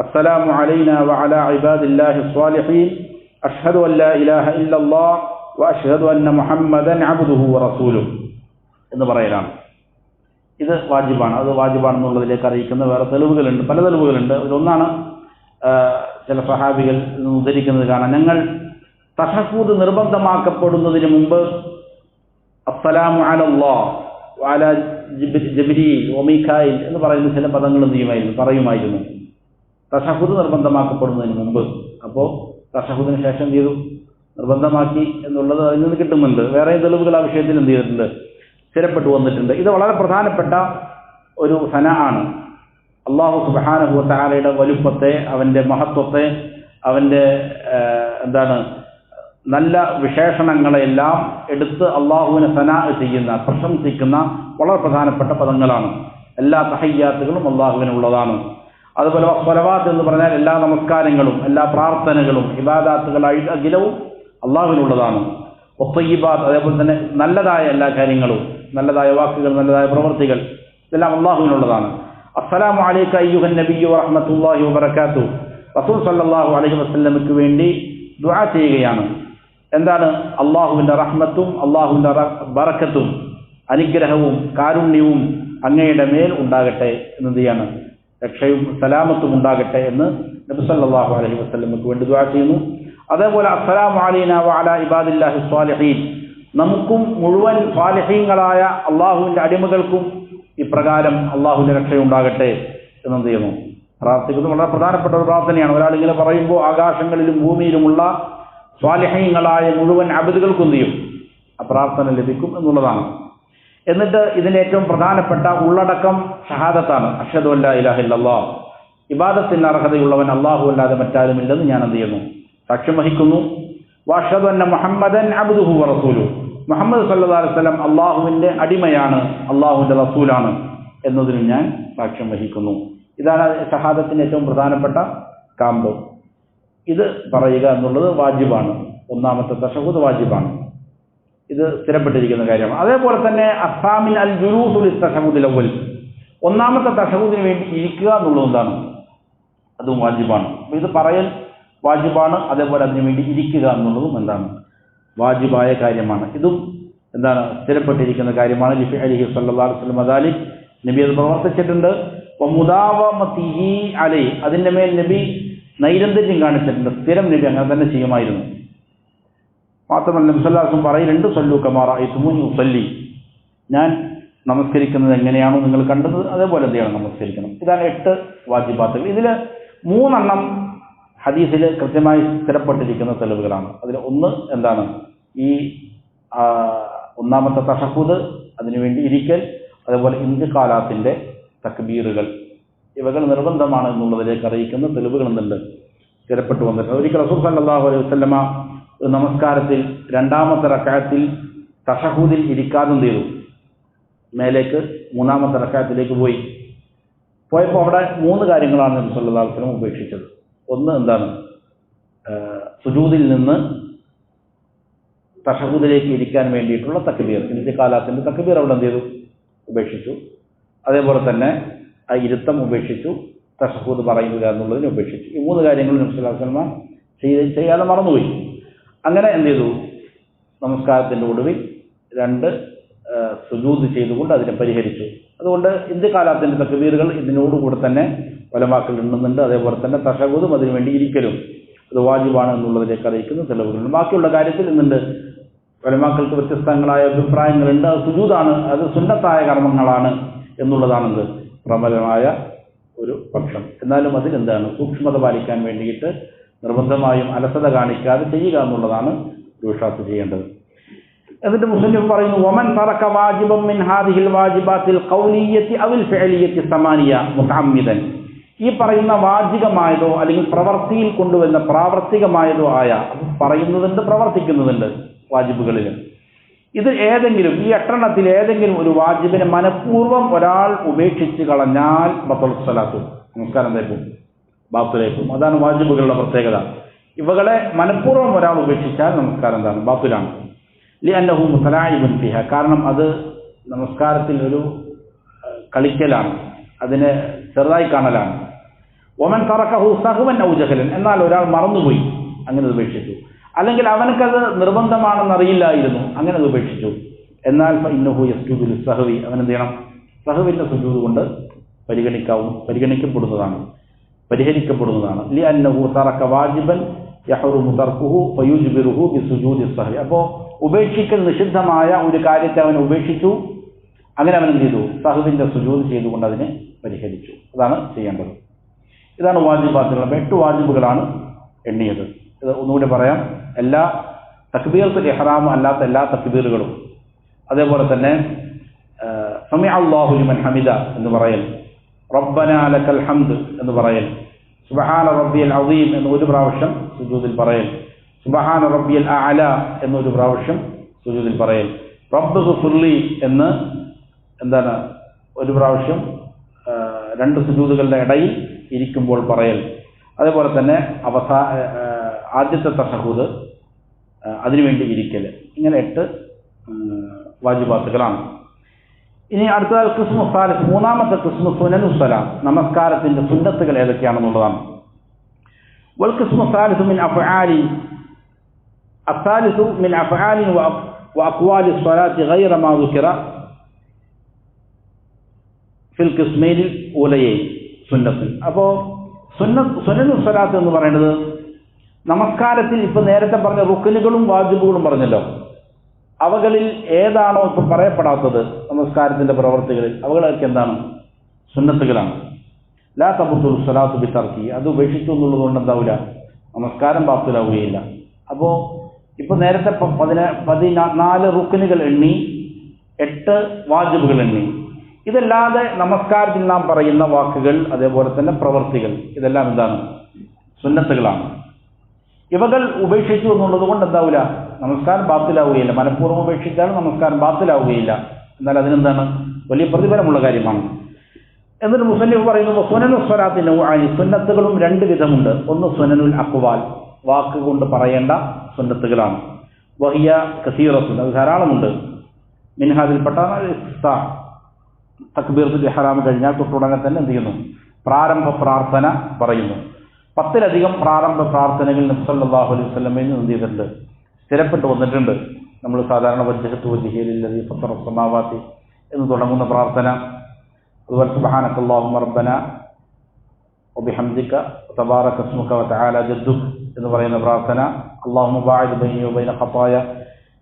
Speaker 1: അസ്സലാമു അലൈനാ വഅലാ ഇബാദില്ലാഹിസ് സ്വാലിഹീൻ അഷ്ഹദു അൻ ലാ ഇലാഹ ഇല്ലല്ലാഹ് വഅഷ്ഹദു അന്ന മുഹമ്മദൻ അബ്ദുഹു വറസൂലുഹു എന്ന് പറയലാണ്. ഇത് വാജിബാണ്. അത് വാജിബാണെന്നുള്ളതിലേക്ക് അറിയിക്കുന്ന വേറെ തെളിവുകളുണ്ട്, പല തെളിവുകളുണ്ട്. ഇതിലൊന്നാണ് ചില സഹാബികൾ ഉദ്ധരിക്കുന്നത് കാണാം, ഞങ്ങൾ തശഹൂദ് നിർബന്ധമാക്കപ്പെടുന്നതിന് മുമ്പ് അസ്സലാമു അലല്ലാഹ് വഅലാ ജിബ്രീൽ വമീകായിൽ എന്ന് പറയുന്ന ചില പദങ്ങൾ പറയുമായിരുന്നു തശഹൂദ് നിർബന്ധമാക്കപ്പെടുന്നതിന് മുമ്പ്. അപ്പോൾ തശഹൂദിന് ശേഷം എന്ത് ചെയ്തു? നിർബന്ധമാക്കി എന്നുള്ളത് അതിൽ നിന്ന് കിട്ടുന്നുണ്ട്. വേറെ തെളിവുകൾ ആ വിഷയത്തിൽ എന്ത് ചെയ്തിട്ടുണ്ട്? സ്ഥിരപ്പെട്ടു വന്നിട്ടുണ്ട്. ഇത് വളരെ പ്രധാനപ്പെട്ട ഒരു സന ആണ്. അല്ലാഹു സുബ്ഹാനഹു വ തആലയുടെ വലുപ്പത്തെ, അവൻ്റെ മഹത്വത്തെ, അവൻ്റെ നല്ല വിശേഷണങ്ങളെല്ലാം എടുത്ത് അള്ളാഹുവിനെ സനാ ചെയ്യുന്ന, പ്രശംസിക്കുന്ന വളരെ പ്രധാനപ്പെട്ട പദങ്ങളാണ്. എല്ലാ തഹയ്യാത്തുകളും അള്ളാഹുവിനുള്ളതാണ്. അതുപോലെ സ്വലവാത്ത് എന്ന് പറഞ്ഞാൽ എല്ലാ നമസ്കാരങ്ങളും, എല്ലാ പ്രാർത്ഥനകളും, ഇബാദാത്തുകളായി അഖിലവും അള്ളാഹുവിനുള്ളതാണ്. ഒത്തയ്യിബാത്ത്, അതേപോലെ തന്നെ നല്ലതായ എല്ലാ കാര്യങ്ങളും, നല്ലതായ വാക്കുകൾ, നല്ലതായ പ്രവൃത്തികൾ, ഇതെല്ലാം അള്ളാഹുവിനുള്ളതാണ്. അസ്സലാമു അലൈക അയ്യുഹൻ നബിയ്യു വറഹ്മത്തുള്ളാഹി വബറകാതുഹു, റസൂൽ സല്ലല്ലാഹു അലൈഹി വസല്ലമയ്ക്ക് വേണ്ടി ദുആ ചെയ്യുകയാണ്. എന്താണ്? അള്ളാഹുവിൻ്റെ റഹ്മത്തും അള്ളാഹുവിൻ്റെ ബറക്കത്തും അനുഗ്രഹവും കാരുണ്യവും അങ്ങയുടെ മേൽ ഉണ്ടാകട്ടെ എന്നത് ചെയ്യാണ്, രക്ഷയും സലാമത്തും ഉണ്ടാകട്ടെ എന്ന് നബി സല്ലല്ലാഹു അലൈഹി വസല്ലമയ്ക്ക് വേണ്ടി ദുആ ചെയ്യുന്നു. അതേപോലെ അസ്സലാമു അലൈനാ വഅലാ ഇബാദില്ലാഹി സ്വാലിഹീൻ, നമുക്കും മുഴുവൻ സ്വാലിഹീങ്ങളായ അള്ളാഹുവിൻ്റെ അടിമകൾക്കും ഇപ്രകാരം അള്ളാഹുവിൻ്റെ രക്ഷയുണ്ടാകട്ടെ എന്നെന്ത് ചെയ്യുന്നു? പ്രാർത്ഥിക്കുന്നത് വളരെ പ്രധാനപ്പെട്ട ഒരു പ്രാർത്ഥനയാണ്. ഒരാളിങ്ങനെ പറയുമ്പോൾ ആകാശങ്ങളിലും ഭൂമിയിലുമുള്ള സ്വാലിഹീങ്ങളായ മുഴുവൻ അബ്ദുകൾക്കും എന്ത് ചെയ്യും? ആ പ്രാർത്ഥന ലഭിക്കും എന്നുള്ളതാണ്. എന്നിട്ട് ഇതിൻ്റെ ഏറ്റവും പ്രധാനപ്പെട്ട ഉള്ളടക്കം ഷഹാദത്താണ്. അഷ്ഹദു അല്ലാ ഇലാഹ ഇല്ലല്ലാഹ്, ഇബാദത്തിന് അർഹതയുള്ളവൻ അല്ലാഹു അല്ലാതെ മറ്റാരുമില്ലെന്ന് ഞാൻ എന്ത് ചെയ്യുന്നു? സാക്ഷ്യം വഹിക്കുന്നു. വഅഷ്ഹദു അന്ന മുഹമ്മദൻ അബ്ദുഹു വറസൂലുഹു, മുഹമ്മദ് സല്ലല്ലാഹു അലൈഹി വസല്ലം അള്ളാഹുവിൻ്റെ അടിമയാണ്, അള്ളാഹുവിൻ്റെ റസൂലാണ് എന്നതിന് ഞാൻ സാക്ഷ്യം വഹിക്കുന്നു. ഇതാണ് ഷഹാദത്തിൻ്റെ ഏറ്റവും പ്രധാനപ്പെട്ട കാമ്പ്. ഇത് പറയുക എന്നുള്ളത് വാജിബാണ്. 1ാമത്തെ തശഹൂദ് വാജിബാണ്. ഇത് സ്ഥിരപ്പെട്ടിരിക്കുന്ന കാര്യമാണ്. അതേപോലെ തന്നെ അസ്സാമിൻ അൽ ജുലൂസു ലിത്തശഹൂദിൽ അവ്വൽ, 1ാമത്തെ തശഹൂദിന് വേണ്ടി ഇരിക്കുക എന്നുള്ളത് എന്താണ്? അതും വാജിബാണ്. അപ്പോൾ ഇത് പറയൽ വാജിബാണ്. അതേപോലെ അതിനു വേണ്ടി ഇരിക്കുക എന്നുള്ളതും എന്താണ്? വാജിബായ കാര്യമാണ്. ഇതും എന്താണ്? സ്ഥിരപ്പെട്ടിരിക്കുന്ന കാര്യമാണ്. ലിഫിഅലിഹി സ്വല്ലല്ലാഹു അലൈഹി വസല്ലം അദാലിക്, നബി അത് പ്രവർത്തിച്ചിട്ടുണ്ട്. മുദാവമതിഹി അലൈഹി, അതിൻ്റെ മേൽ നബി നൈരന്തര്യം കാണിച്ചിട്ടുണ്ട്. സ്ഥിരം നബി അങ്ങനെ തന്നെ ചെയ്യുമായിരുന്നു. മാത്രമല്ല നബി സല്ലല്ലാഹു അലൈഹി വസല്ലം പറയുന്നുണ്ട്, സല്ലു കമാ റഅയ്തുമൂനി ഉസല്ലി, ഞാൻ നമസ്കരിക്കുന്നത് എങ്ങനെയാണോ നിങ്ങൾ കണ്ടത് അതേപോലെ എന്ത് ചെയ്യണം? നമസ്കരിക്കണം. ഇതാണ് 8 വാജിബാത്തുകൾ. ഇതിൽ 3 എണ്ണം ഹദീസിൽ കൃത്യമായി സ്ഥിരപ്പെട്ടിരിക്കുന്ന തെളിവുകളാണ്. അതിൽ ഒന്ന് എന്താണ്? ഈ 1ാമത്തെ തശഹൂദ്, അതിനുവേണ്ടി ഇരിക്കൽ, അതേപോലെ ഇന്തിഖാലാത്തിൻ്റെ തക്ബീറുകൾ, ഇവകൾ നിർബന്ധമാണ് എന്നുള്ളതിലേക്ക് അറിയിക്കുന്ന തെളിവുകൾ എന്തുണ്ട്? സ്ഥിരപ്പെട്ടു വന്നിട്ടുണ്ട്. ഒരിക്കൽ റസൂൽ സല്ലല്ലാഹു അലൈഹി വസല്ലമ നമസ്കാരത്തിൽ 2ാമത്തെ റക്അത്തിൽ തശഹൂദിൽ ഇരിക്കാതെ എന്ത് ചെയ്തു? മേലേക്ക് 3ാമത്തെ റക്അത്തിലേക്ക് പോയി. പോയപ്പോൾ അവിടെ 3 കാര്യങ്ങളാണ് നബി സല്ലല്ലാഹു അലൈഹി വസല്ലം ഉപേക്ഷിച്ചത്. ഒന്ന് എന്താണ്? സുജൂദിൽ നിന്ന് തശഹുദിലേക്ക് ഇരിക്കാൻ വേണ്ടിയിട്ടുള്ള തക്ബീർ, ഇന്തിഖാലാത്തിന്റെ തക്ബീർ അവിടെ എന്ത് ചെയ്തു? ഉപേക്ഷിച്ചു. അതേപോലെ തന്നെ ആ ഇരുത്തം ഉപേക്ഷിച്ചു, തശഹുദ് പറയുക എന്നുള്ളതിനെ ഉപേക്ഷിച്ചു. ഈ 3 കാര്യങ്ങൾ നബി സല്ലല്ലാഹു അലൈഹി വസല്ലം ചെയ്യാതെ മറന്നുപോയി. അങ്ങനെ എന്ത് ചെയ്തു? നമസ്കാരത്തിന്റെ ഒടുവിൽ 2 സുജൂദ് ചെയ്തുകൊണ്ട് അതിനെ പരിഹരിച്ചു. അതുകൊണ്ട് ഇന്തിഖാലാത്തിന്റെ തക്ബീറുകൾ ഇതിനോടുകൂടെ തന്നെ ഉലമാക്കൾ എണ്ണുന്നുണ്ട്. അതേപോലെ തന്നെ തശഹുദും അതിനുവേണ്ടി ഇരിക്കലും അത് വാജിബാണ് എന്നുള്ളതിലേക്ക് അറിയിക്കുന്ന തെളിവുകളുണ്ട്. ബാക്കിയുള്ള കാര്യത്തിൽ ഇന്നുണ്ട് ഉലമാക്കൾക്ക് വ്യത്യസ്തങ്ങളായ അഭിപ്രായങ്ങളുണ്ട്. അത് സുജൂദാണ്, അത് സുന്നത്തായ കർമ്മങ്ങളാണ് എന്നുള്ളതാണെന്ത് പ്രബലമായ ഒരു പക്ഷം. എന്നാലും അതിലെന്താണ് സൂക്ഷ്മത പാലിക്കാൻ വേണ്ടിയിട്ട് നിർബന്ധമായും അലസത കാണിക്കാതെ ചെയ്യുക എന്നുള്ളതാണ് വിശ്വാസം ചെയ്യേണ്ടത്. എന്നിട്ട് മുസ്ലിം പറയുന്നു, വമൻ തറക വാജിബൻ മിൻ ഹാദിഹിൽ വാജിബാത്തിൽ ഖൗലിയ്യത്തി അവൽ ഫിഅലിയ്യത്തി സമാനിയ മുതഅമ്മിദൻ, ഈ പറയുന്ന വാചികമായതോ അല്ലെങ്കിൽ പ്രവർത്തിയിൽ കൊണ്ടുവരുന്ന പ്രാവർത്തികമായതോ ആയ, പറയുന്നതുണ്ട് പ്രവർത്തിക്കുന്നതുണ്ട് വാജിബുകളിൽ, ഇത് ഏതെങ്കിലും ഈ 8 ഏതെങ്കിലും ഒരു വാജിബിനെ മനഃപൂർവ്വം ഒരാൾ ഉപേക്ഷിച്ച് കളഞ്ഞാൽ ബത്വൽ സ്വലാത്തു, നമസ്കാരം എന്തായിപ്പോ ബാത്തുലേക്കും. അതാണ് വാജിബുകളുടെ പ്രത്യേകത. ഇവകളെ മനഃപൂർവ്വം ഒരാൾ ഉപേക്ഷിച്ചാൽ നമസ്കാരം എന്താണ്? ബാത്തുലാണ്. ലിഅന്നഹു മുതലായിബുൻ ഫിഹ, കാരണം അത് നമസ്കാരത്തിൽ ഒരു കളിക്കലാണ്, അതിനെ ചെറുതായി കാണലാണ്. വമൻ തറക്കഹു സഹ്വൻ ഔ ജഹലൻ, എന്നാൽ ഒരാൾ മറന്നുപോയി അങ്ങനെ ഉപേക്ഷിച്ചു, അല്ലെങ്കിൽ അവനക്കത് നിർബന്ധമാണെന്ന് അറിയില്ലായിരുന്നു അങ്ങനെ ഉപേക്ഷിച്ചു, എന്നാൽ ഫഇന്നഹു യസ്ജുദു ലിസ്സഹ്വി, അവൻ എന്ത് ചെയ്യണം? സഹ്വിന്റെ സുജൂദ് കൊണ്ട് പരിഹരിക്കപ്പെടുന്നതാണ്. ലിഅന്നഹു തറക വാജിബൻ യഹ്റുമു തർക്കുഹു ഫയുജ്ബിറുഹു ബിസുജൂദി സഹ്വി, അപ്പോൾ ഉപേക്ഷിക്കൽ നിഷിദ്ധമായ ഒരു കാര്യത്തെ അവൻ ഉപേക്ഷിച്ചു, അങ്ങനെ അവൻ എന്ത് ചെയ്തു? സഹ്വിന്റെ സുജൂദ് ചെയ്തുകൊണ്ട് അതിനെ പരിഹരിച്ചു. അതാണ് ചെയ്യേണ്ടത്. ഇതാണ് വാജിബാത്തുകൾ. 8 വാജിബുകളാണ് എണ്ണിയത്. ഇത് ഒന്നുകൂടി പറയാം. എല്ലാ തക്ബീറത്തുൽ ഇഹ്റാം അല്ലാത്ത എല്ലാ തക്ബീറുകളും, അതേപോലെ തന്നെ സമിഅ അല്ലാഹു ലിമൻ ഹമിദ എന്ന് പറയൽ, റബ്ബനാ ലക്കൽ ഹംദ് എന്ന് പറയൽ, സുബ്ഹാന റബ്ബിയൽ അസീം എന്ന് ഒരു പ്രാവശ്യം സുജൂദിൽ പറയൽ, സുബ്ഹാന റബ്ബിയൽ അഅല എന്നൊരു പ്രാവശ്യം സുജൂദിൽ പറയൽ, റബ്ബ് ഗ്ഫിർലി എന്ന് എന്താണ് ഒരു പ്രാവശ്യം 2 സുജൂദുകളുടെ ഇടയിൽ ഇരിക്കുമ്പോൾ പറയൽ, അതേപോലെ തന്നെ ആദ്യത്തെ തശഹുദ് അതിനുവേണ്ടി ഇരിക്കൽ. ഇങ്ങനെ 8 വാജിബാത്തുകളാണ്. ഇനി അടുത്തത് ഖിസ്മു സാലിസ്, മൂന്നാമത്തെ ഖിസ്മു സുനനുസ് സലാം, നമസ്കാരത്തിന്റെ സുന്നത്തുകൾ ഏതൊക്കെയാണെന്നുള്ളതാണ്. വൽ ഖിസ്മു സാലിസു മിൻ അഫ്ആലി അസ്സാലിസു മിൻ അഫ്ആലി വഅഖ്വാലി സ്വലാത്തി ഗൈറ മാ ദുകിറ ഫിൽ ഖിസ്മൈനിൽ ഊലയൈൻ സുന്നത്ത്. അപ്പോൾ സുനനുസ് സലാത്ത് എന്ന് പറയുന്നത് നമസ്കാരത്തിൽ ഇപ്പൊ നേരത്തെ പറഞ്ഞ റുക്നുകളും വാജിബുകളും പറഞ്ഞല്ലോ, അവകളിൽ ഏതാണോ ഇപ്പൊ പറയപ്പെടാത്തത് നമസ്കാരത്തിന്റെ പ്രവർത്തികളിൽ, അവകളൊക്കെ എന്താണ്? സുന്നത്തുകളാണ്. ലാ തബ്തുലു സ്വലാത്തു ബിതർക്കി, അത് ഉപേക്ഷിച്ചു എന്നുള്ളത് കൊണ്ട് എന്താവില്ല? നമസ്കാരം ബാത്തിലാവുകയില്ല. അപ്പോൾ ഇപ്പൊ നേരത്തെ 14 റുക്നുകൾ എണ്ണി, 8 വാജിബുകൾ എണ്ണി. ഇതല്ലാതെ നമസ്കാരത്തിൽ നാം പറയുന്ന വാക്കുകൾ, അതേപോലെ തന്നെ പ്രവർത്തികൾ, ഇതെല്ലാം എന്താണ്? സുന്നത്തുകളാണ്. ഇവകൾ ഉപേക്ഷിച്ചു എന്നുള്ളത് കൊണ്ട് എന്താവില്ല? നമസ്കാരം ബാത്തിലാവുകയില്ല. മനഃപൂർവ്വം ഉപേക്ഷിച്ചാൽ നമസ്കാരം ബാത്തിലാവുകയില്ല. എന്നാൽ അതിനെന്താണ്? വലിയ പ്രതിഫലമുള്ള കാര്യമാണ്. എന്നിട്ട് മുസന്നിഫ് പറയുന്നു, സുനനുസ് സ്വലാത്തി നൗആനി, സുന്നത്തുകളും 2 വിധമുണ്ട്. ഒന്ന് സുനനുൽ അഖ്വാൽ, വാക്കുകൊണ്ട് പറയേണ്ട സുന്നത്തുകളാണ്. വഹിയ കസീറത്തുൻ, അത് ധാരാളമുണ്ട്. മിൻഹാദിൽപ്പെട്ട തക്ബീറത്തുൽ ഇഹ്റാം കഴിഞ്ഞാൽ തൊട്ടുടനെ തന്നെ എന്ത് ചെയ്യുന്നു? പ്രാരംഭ പ്രാർത്ഥന പറയുന്നു. 10ലധികം പ്രാരംഭ പ്രാർത്ഥനകൾ നബി സല്ലല്ലാഹു അലൈഹി വസല്ലമയിൽ നിന്ന് എന്ത് ചെയ്തിട്ടുണ്ട്? സ്ഥിരപ്പെട്ടു വന്നിട്ടുണ്ട്. നമ്മൾ സാധാരണ വജ്ഹതു വജ്ഹിയ ലില്ലദീ ഫത്തറ അസ്സമാവാതി എന്ന് തുടങ്ങുന്ന പ്രാർത്ഥന, അതുപോലെ സുബ്ഹാനക അല്ലാഹുമ്മ റബ്ബനാ വബിഹംദിക തബാറക ഇസ്മുക വതആല ജദ്ദുക എന്ന് പറയുന്ന പ്രാർത്ഥന, അല്ലാഹുമ്മ ബാഇദ് ബൈനി വബൈന ഖതായ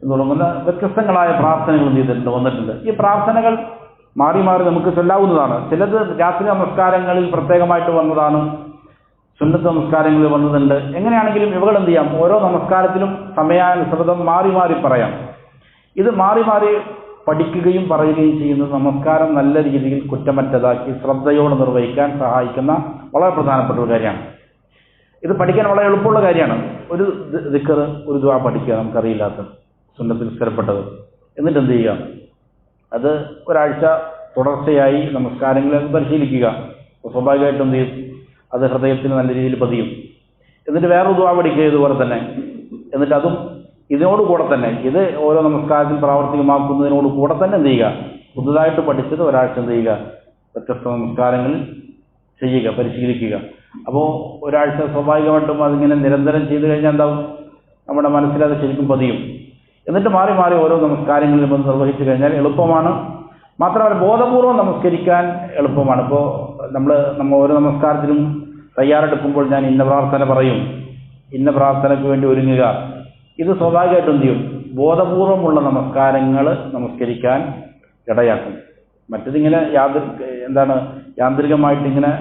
Speaker 1: എന്ന് തുടങ്ങുന്ന വ്യത്യസ്തങ്ങളായ പ്രാർത്ഥനകൾ എന്ത് ചെയ്തിട്ടുണ്ട്? വന്നിട്ടുണ്ട്. ഈ പ്രാർത്ഥനകൾ മാറി മാറി നമുക്ക് ചൊല്ലാവുന്നതാണ്. ചിലത് രാത്രി നമസ്കാരങ്ങളിൽ പ്രത്യേകമായിട്ട് വന്നതാണ്, സുന്നത്ത് നമസ്കാരങ്ങളിൽ വന്നതുണ്ട്. എങ്ങനെയാണെങ്കിലും ഇവകൾ എന്ത് ചെയ്യാം? ഓരോ നമസ്കാരത്തിലും സമയാനുസൃതം മാറി മാറി പറയാം. ഇത് മാറി മാറി പഠിക്കുകയും പറയുകയും ചെയ്യുന്നത് നമസ്കാരം നല്ല രീതിയിൽ കുറ്റമറ്റതാക്കി ശ്രദ്ധയോടെ നിർവഹിക്കാൻ സഹായിക്കുന്ന വളരെ പ്രധാനപ്പെട്ട ഒരു കാര്യമാണ്. ഇത് പഠിക്കാൻ വളരെ എളുപ്പമുള്ള കാര്യമാണ്. ഒരു ദിക്ർ, ഒരു ദുആ പഠിക്കുക, നമുക്കറിയില്ലാത്ത സുന്നത്തിൽ സ്ഥിരപ്പെട്ടത്, എന്നിട്ട് എന്ത് ചെയ്യുക? അത് ഒരാഴ്ച തുടർച്ചയായി നമസ്കാരങ്ങളിൽ പരിശീലിക്കുക. സ്വാഭാവികമായിട്ടും എന്ത് ചെയ്യും, അത് ഹൃദയത്തിൽ നല്ല രീതിയിൽ പതിയും. എന്നിട്ട് വേറൊരു ദുആ പഠിക്കുക ഇതുപോലെ തന്നെ. എന്നിട്ട് അതും ഇതിനോട് കൂടെ തന്നെ, ഇത് ഓരോ നമസ്കാരത്തിൽ പ്രാവർത്തികമാക്കുന്നതിനോട് കൂടെ തന്നെ എന്ത് ചെയ്യുക, പുതുതായിട്ട് പഠിച്ചത് ഒരാഴ്ച എന്ത് ചെയ്യുക, വ്യത്യസ്ത നമസ്കാരങ്ങളിൽ ചെയ്യുക, പരിശീലിക്കുക. അപ്പോൾ ഒരാഴ്ച സ്വാഭാവികമായിട്ടും അതിങ്ങനെ നിരന്തരം ചെയ്തു കഴിഞ്ഞാൽ എന്താവും, നമ്മുടെ മനസ്സിലത് ശരിക്കും പതിയും. എന്നിട്ട് മാറി മാറി ഓരോ നമസ്കാരങ്ങളിലും അത് നിർവഹിച്ചു കഴിഞ്ഞാൽ എളുപ്പമാണ്. മാത്രമല്ല ബോധപൂർവം നമസ്കരിക്കാൻ എളുപ്പമാണ്. ഇപ്പോൾ നമ്മൾ ഓരോ നമസ്കാരത്തിലും തയ്യാറെടുക്കുമ്പോൾ ഞാൻ ഇന്ന പ്രാർത്ഥന പറയും, ഇന്ന പ്രാർത്ഥനയ്ക്ക് വേണ്ടി ഒരുങ്ങുക, ഇത് സ്വാഭാവികമായിട്ടും എന്ത് ചെയ്യും, ബോധപൂർവമുള്ള നമസ്കാരങ്ങൾ നമസ്കരിക്കാൻ ഇടയാക്കും. മറ്റതിങ്ങനെ യാന്ത്രികമായിട്ട് ഇങ്ങനെ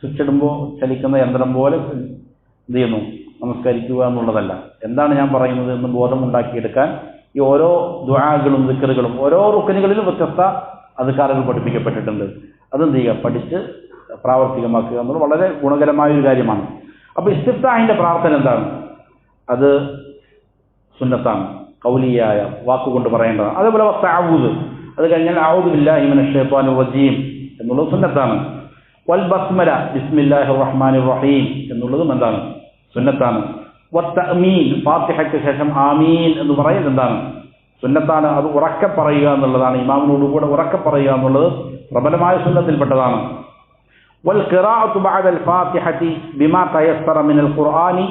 Speaker 1: സ്വിച്ച് ഇടുമ്പോൾ ചലിക്കുന്ന യന്ത്രം പോലെ എന്ത് ചെയ്യുന്നു, നമസ്കരിക്കുക എന്നുള്ളതല്ല. എന്താണ് ഞാൻ പറയുന്നത് എന്ന് ബോധമുണ്ടാക്കിയെടുക്കാൻ ഈ ഓരോ ദുആകളും ദിക്റുകളും ഓരോ റുക്കനുകളിലും വ്യത്യസ്ത അദ്കാറുകൾ പഠിപ്പിക്കപ്പെട്ടിട്ടുണ്ട്. അതെന്ത് ചെയ്യുക, പഠിച്ച് പ്രാവർത്തികമാക്കുക എന്നുള്ളത് വളരെ ഗുണകരമായ ഒരു കാര്യമാണ്. അപ്പോൾ ഇസ്തിഫ്താഹിന്റെ പ്രാർത്ഥന എന്താണ്, അത് സുന്നത്താണ്, ഖൗലിയായ വാക്കുകൊണ്ട് പറയേണ്ടതാണ്. അതേപോലെ തഅവൂദ്, അത് കഴിഞ്ഞാൽ അഊദു ബില്ലാഹി മിനശ് ശൈത്വാനിർ റജീം എന്നുള്ളത് സുന്നത്താണ്. വൽ ബസ്മല ബിസ്മില്ലാഹിർ റഹ്മാനിർ റഹീം എന്നുള്ളതും എന്താണ്, സുന്നത്താണ്. വത്തഅമീൻ, ഫാത്തിഹയ്ക്ക് ശേഷം ആമീൻ എന്ന് പറയുന്നത് എന്താണ്, സുന്നത്താണ്. അത് ഉറക്കെ പറയുക എന്നുള്ളതാണ്, ഇമാമിനോട് കൂടെ ഉറക്കെ പറയുക എന്നുള്ളത് പ്രബലമായ സുന്നത്തിൽപ്പെട്ടതാണ്. വൽ ഖിറാഅത്തു ബഅദൽ ഫാത്തിഹതി ബിമാ തയസ്സറ മിനൽ ഖുർആനി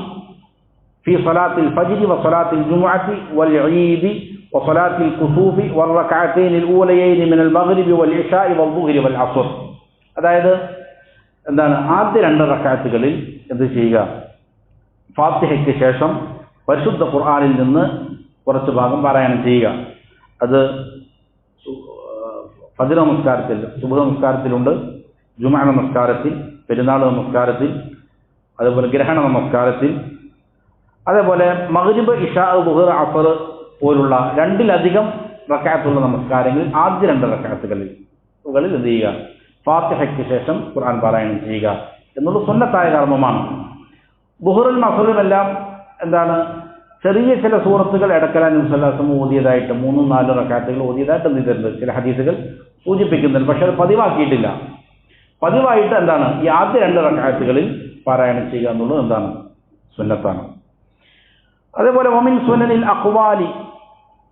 Speaker 1: ഫീ സ്വലാത്തിൽ ഫജ്രി വസ്വലാത്തിൽ ജുമുഅത്തി വൽ ഈദി വസ്വലാത്തിൽ കുസൂഫി വറകഅതൈനിൽ ഊലയൈനി മിനൽ മഗ്രിബി വൽ ഇശാഇ വദ്ദുഹ്രി വൽ അസ്ർ. അതായത് എന്താണ്, ആദ്യ 2 റക്അത്തുകളിൽ എന്ത് ചെയ്യുക, ഫാത്തിഹയ്ക്ക് ശേഷം പരിശുദ്ധ ഖുർആനിൽ നിന്ന് കുറച്ച് ഭാഗം പാരായണം ചെയ്യുക. അത് ഫജ്ർ നമസ്കാരത്തിൽ, സുബ്ഹ് നമസ്കാരത്തിലുണ്ട്, ജുമുഅ നമസ്കാരത്തിൽ, പെരുന്നാൾ നമസ്കാരത്തിൽ, അതേപോലെ ഗ്രഹണ നമസ്കാരത്തിൽ, അതേപോലെ മഗ്രിബ് ഇശാ ദുഹർ അസ്ർ പോലുള്ള 2-ലധികം റക്അത്തുള്ള നമസ്കാരങ്ങളിൽ ആദ്യ 2 റക്അത്തുകളിൽ എന്ത് ചെയ്യുക, ഫാത്തിഹയ്ക്ക് ശേഷം ഖുർആൻ പാരായണം ചെയ്യുക എന്നുള്ളത് സുന്നത്തായ കർമ്മമാണ്. ദുഹറും അസ്റുമെല്ലാം എന്താണ്, ചെറിയ ചില സൂറത്തുകൾ ഇടക്കല നബി സല്ലല്ലാഹു അലൈഹി വസല്ലം ഓതിയതായിട്ട് 3-4 റക്അത്തുകൾ ഓതിയതായിട്ട് എന്ത് ചെയ്തിട്ടുണ്ട്, ചില ഹദീസുകൾ സൂചിപ്പിക്കുന്നുണ്ട്. പക്ഷെ അത് പതിവാക്കിയിട്ടില്ല. പതിവായിട്ട് എന്താണ്, ഈ ആദ്യ 2 റക്അത്തുകളിൽ പാരായണം ചെയ്യുക എന്നുള്ളത് എന്താണ്, സുന്നത്താണ്. അതേപോലെ വമിൻ സുനനിൽ അഖ്വാലി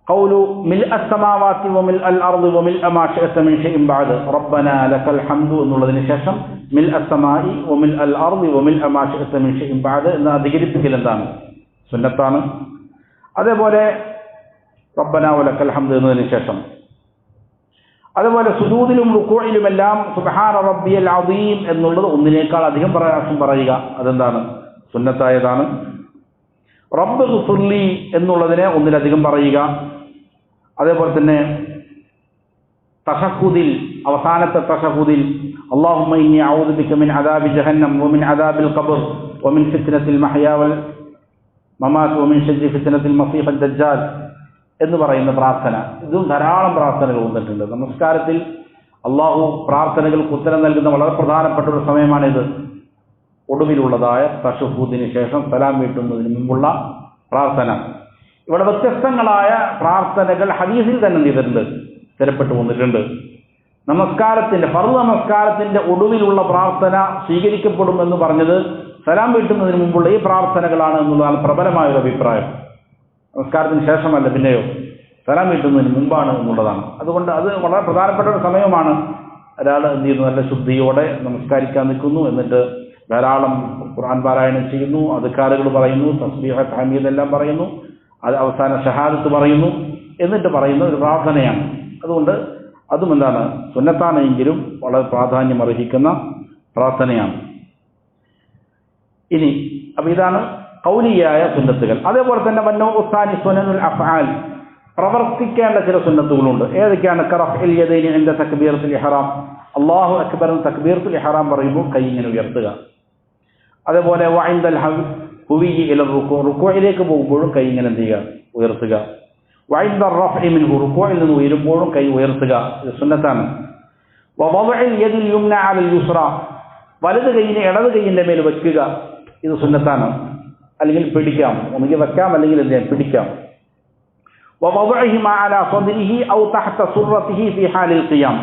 Speaker 1: ഖൗലു മിൽഅ അസ്സമാവാതി വമിൽഅ അൽ-അർദി വമിൽഅ മാ ശഅത മിൻ ഷൈഇൻ ബഅദ റബ്ബനാ ലക്കൽ ഹംദു എന്നുള്ളതിന് ശേഷം മിൽഅ അസ്സമായി വമിൽഅ അൽ-അർദി വമിൽഅ മാ ശഅത മിൻ ഷൈഇൻ ബഅദ എന്ന് അധികരിപ്പിക്കൽ എന്താണ്, സുന്നത്താണ്. അതേപോലെ റബ്ബനാ വലക്കൽ ഹംദു എന്നതിന് ശേഷം, അതുപോലെ സുജൂദിലും റുകൂഇലുമെല്ലാം സുബ്ഹാന റബ്ബിയൽ അദീം എന്നുള്ളത് ഒന്നിനേക്കാൾ അധികം പ്രാവശ്യം പറയുക, അതെന്താണ്, സുന്നത്തായതാണ്. റബ്ബ് ഗ്ഫിർലി എന്നുള്ളതിനെ ഒന്നിലധികം പറയുക. അതേപോലെ തന്നെ തശഹുദിൽ, അവസാനത്തെ തശഹുദിൽ അല്ലാഹുമ്മ ഇന്നി അഊദു ബിക മിൻ അദാബി ജഹന്നം വമിൻ അദാബിൽ ഖബ്ർ വമിൻ ഫിത്നത്തിൽ മഹ്യാ വൽ മമാത് വമിൻ ശർരി ഫിത്നത്തിൽ മസീഹ് ദജ്ജാൽ എന്ന് പറയുന്ന പ്രാർത്ഥന. ഇതും ധാരാളം പ്രാർത്ഥനകൾ വന്നിട്ടുണ്ട്. നമസ്കാരത്തിൽ അള്ളാഹു പ്രാർത്ഥനകൾക്ക് ഉത്തരം നൽകുന്ന വളരെ പ്രധാനപ്പെട്ട ഒരു സമയമാണിത്. ഒടുവിലുള്ളതായ തശഹുദിന് ശേഷം സലാം വീട്ടുന്നതിന് മുമ്പുള്ള പ്രാർത്ഥന. ഇവിടെ വ്യത്യസ്തങ്ങളായ പ്രാർത്ഥനകൾ ഹദീസിൽ തന്നെ ചെയ്തിട്ടുണ്ട്, സ്ഥിരപ്പെട്ടു വന്നിട്ടുണ്ട്. നമസ്കാരത്തിന്റെ ഫർദ് നമസ്കാരത്തിന്റെ ഒടുവിലുള്ള പ്രാർത്ഥന സ്വീകരിക്കപ്പെടുമെന്ന് പറഞ്ഞത് സലാം വീട്ടുന്നതിന് മുമ്പുള്ള ഈ പ്രാർത്ഥനകളാണ് എന്നുള്ളതാണ് പ്രബലമായ ഒരു അഭിപ്രായം. നമസ്കാരത്തിന് ശേഷമല്ല, പിന്നെയോ സലാം വീട്ടുന്നതിന് മുമ്പാണ് എന്നുള്ളതാണ്. അതുകൊണ്ട് അത് വളരെ പ്രധാനപ്പെട്ട ഒരു സമയമാണ്. ഒരാൾ എന്ത് ചെയ്യുന്നു, നല്ല ശുദ്ധിയോടെ നമസ്കരിക്കാൻ നിൽക്കുന്നു, എന്നിട്ട് ധാരാളം ഖുർആൻ പാരായണം ചെയ്യുന്നു, അദ്കാറുകൾ പറയുന്നു, തസ്ബീഹ് തഹ്മീദ് എല്ലാം പറയുന്നു, അത് അവസാന ഷഹാദത്ത് പറയുന്നു, എന്നിട്ട് പറയുന്ന ഒരു പ്രാർത്ഥനയാണ്. അതുകൊണ്ട് അതും എന്താണ്, സുന്നത്താണ് എങ്കിലും വളരെ പ്രാധാന്യം അർഹിക്കുന്ന പ്രാർത്ഥനയാണ്. ഇനി അപ്പോൾ ഇതാണ് ഖൗലിയായ സുന്നത്തുകൾ. അതേപോലെ തന്നെ വന്നൗഉസാനി സുനനുൽ അഫ്ആൽ, പ്രവർത്തിക്കേണ്ട ചില സുന്നത്തുകളുണ്ട്. ഏതൊക്കെയാണ്? കറഫ്ഇൽ യദൈനി ഇൻദ തക്ബീറത്തുൽ ഇഹ്റാം, അല്ലാഹു അക്ബർ തക്ബീറത്തുൽ ഇഹ്റാം പറയുമ്പോൾ കൈ ഇങ്ങനെ ഉയർത്തുക. അതേപോലെ വഇൻദൽ ഹുവി ഇല റുകൂ, റുകൂഇലേക്ക് പോകുമ്പോഴും കൈ ഇങ്ങനെ എന്ത് ചെയ്യുക, ഉയർത്തുക. വഇൻദർ റഫ്ഇ മിൻഹു, റുകൂഇൽ നിന്ന് ഉയരുമ്പോഴും കൈ ഉയർത്തുക, ഇത് സുന്നത്താണ്. വവദഇൽ യദിൽ യുംന അലൽ യുസ്റ, വലത് കൈയിനെ ഇടത് കൈയിന്റെ മേൽ വെക്കുക, ഇത് സുന്നത്താണ്. അല്ലെങ്കിൽ പിടിക്കാം, ഒന്നുകിൽ വെക്കാം അല്ലെങ്കിൽ എന്ത് ചെയ്യാം, പിടിക്കാം. വവദഇഹിമ അലാ സദ്രിഹി ഔ തഹത സുറതിഹി ഫീ ഹാലിൽ ഖിയാം,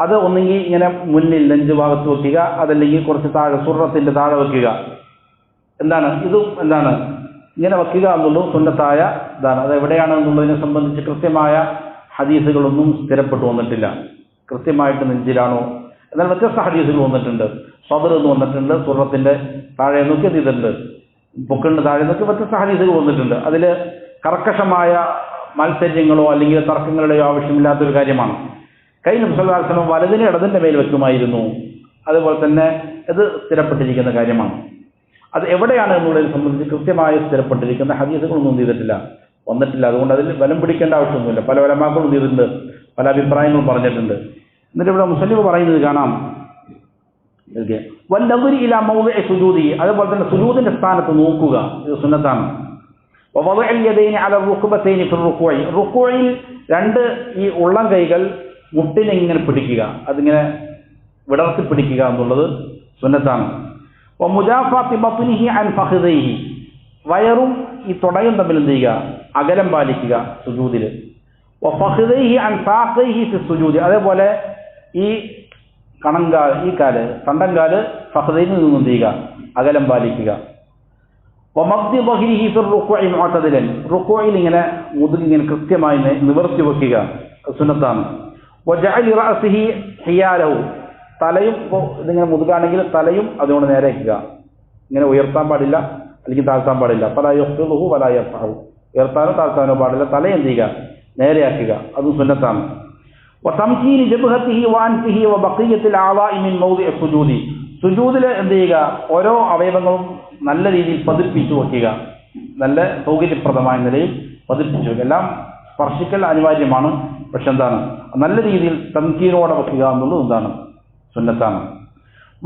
Speaker 1: അത് ഒന്നെങ്കിൽ ഇങ്ങനെ മുന്നിൽ നെഞ്ച് ഭാഗത്ത് വെക്കുക, അതല്ലെങ്കിൽ കുറച്ച് താഴെ സുറത്തിന്റെ താഴെ വെക്കുക. എന്താണ് ഇതും എന്താണ് ഇങ്ങനെ വെക്കുക എന്നുള്ളതും സുന്നത്തായ ഇതാണ്. അത് എവിടെയാണ് എന്നുള്ളതിനെ സംബന്ധിച്ച് കൃത്യമായ ഹദീസുകളൊന്നും സ്ഥിരപ്പെട്ടു വന്നിട്ടില്ല. കൃത്യമായിട്ട് നെഞ്ചിലാണോ, എന്നാൽ വ്യത്യസ്ത ഹദീസുകൾ വന്നിട്ടുണ്ട്. സദർ എന്ന് വന്നിട്ടുണ്ട്, സുറത്തിന്റെ താഴെ നോക്കി എത്തിയിട്ടുണ്ട്, പൊക്കിളിന്റെ താഴെ നോക്കി വ്യത്യസ്ത ഹദീസുകൾ വന്നിട്ടുണ്ട്. അതിൽ കർക്കശമായ മത്സര്യങ്ങളോ അല്ലെങ്കിൽ തർക്കങ്ങളുടെയോ ആവശ്യമില്ലാത്തൊരു കാര്യമാണ്. കൈ നബി സല്ലല്ലാഹു അലൈഹി വസല്ലം വലതിനെ ഇടതിന്റെ മേൽ വെക്കുമായിരുന്നു. അതുപോലെ തന്നെ ഇത് സ്ഥിരപ്പെട്ടിരിക്കുന്ന കാര്യമാണ്. അത് എവിടെയാണ് എന്നുള്ളതിനെ സംബന്ധിച്ച് കൃത്യമായി സ്ഥിരപ്പെട്ടിരിക്കുന്ന ഹദീസുകളൊന്നും ചെയ്തിട്ടില്ല, വന്നിട്ടില്ല. അതുകൊണ്ട് അതിൽ ബലം പിടിക്കേണ്ട ആവശ്യമൊന്നുമില്ല. പല ഉലമാക്കളും ചെയ്തിട്ടുണ്ട്, പല അഭിപ്രായങ്ങളും പറഞ്ഞിട്ടുണ്ട്. എന്നിട്ട് ഇവിടെ മുസ്ലിം പറയുന്നത് കാണാം, വല്ലവരി ഇല മൗദിഇ സുജൂദി, അതുപോലെ തന്നെ സുജൂദിന്റെ സ്ഥാനത്ത് നോക്കുക, ഇത് സുന്നത്താണ്. വവദഇൽ യദൈനി അല റുക്ബതൈനി ഫി റുകൂഇ, റുകൂഇൽ രണ്ട് ഈ ഉള്ളം കൈകൾ മുട്ടിനെ ഇങ്ങനെ പിടിക്കുക, അതിങ്ങനെ വിടർത്തി പിടിക്കുക എന്നുള്ളത് സുന്നത്താണ്. വമുജാഫാത്തി ബത്നിഹി അൻ ഫഖിദൈഹി, വയറും ഈ തുടയും തമ്മിൽ എന്ത് ചെയ്യുക, അകലം പാലിക്കുക സുജൂദിൽ. വഫഖിദൈഹി അൻ സാഖൈഹി ഫി സുജൂദി, അതേപോലെ ഈ കണങ്കാൽ, ഈ കാല് തണ്ടൻകാല് ഫഖിദൈനിൽ നിന്നും എന്ത് ചെയ്യുക, അകലം പാലിക്കുക. വമദ്ദി ദഹ്രിഹി ഫി റുകൂഇ മുഅ്തദിലൻ, റുകൂഇൽ ഇങ്ങനെ മുതുക് ഇങ്ങനെ കൃത്യമായി നിവർത്തി വെക്കുക, സുന്നത്താണ്. വജഅലി റഅസിഹി ഹിയാലഹു, തലയും ഇതിങ്ങനെ മുതുകാണെങ്കിൽ തലയും അതുകൊണ്ട് നേരെ വയ്ക്കുക, ഇങ്ങനെ ഉയർത്താൻ പാടില്ല അല്ലെങ്കിൽ താഴ്ത്താൻ പാടില്ല. ഫലാ യഖ്ഫിദുഹു വലാ യർഫഉ, ഉയർത്താനോ താഴ്ത്താനോ പാടില്ല, തല എന്ത് ചെയ്യുക, നേരെയാക്കുക, അതും സുന്നത്താണ്. വതംകീനി ജബ്ഹതിഹി വഅൻഫിഹി വബഖിയത്തിൽ അഅളാഇ മിൻ മൗദിഇ സുജൂദി, സുജൂദിൽ എന്ത് ചെയ്യുക, ഓരോ അവയവങ്ങളും നല്ല രീതിയിൽ പതിപ്പിച്ചു വെക്കുക, നല്ല സൗകര്യപ്രദമായ നിലയിൽ പതിപ്പിച്ചു വെക്കുക. എല്ലാം സ്പർശിക്കൽ അനിവാര്യമാണ്, പക്ഷെ എന്താണ് നല്ല രീതിയിൽ തംകീനോടെ വെക്കുക എന്നുള്ളത് എന്താണ് സുന്നത്താണ്.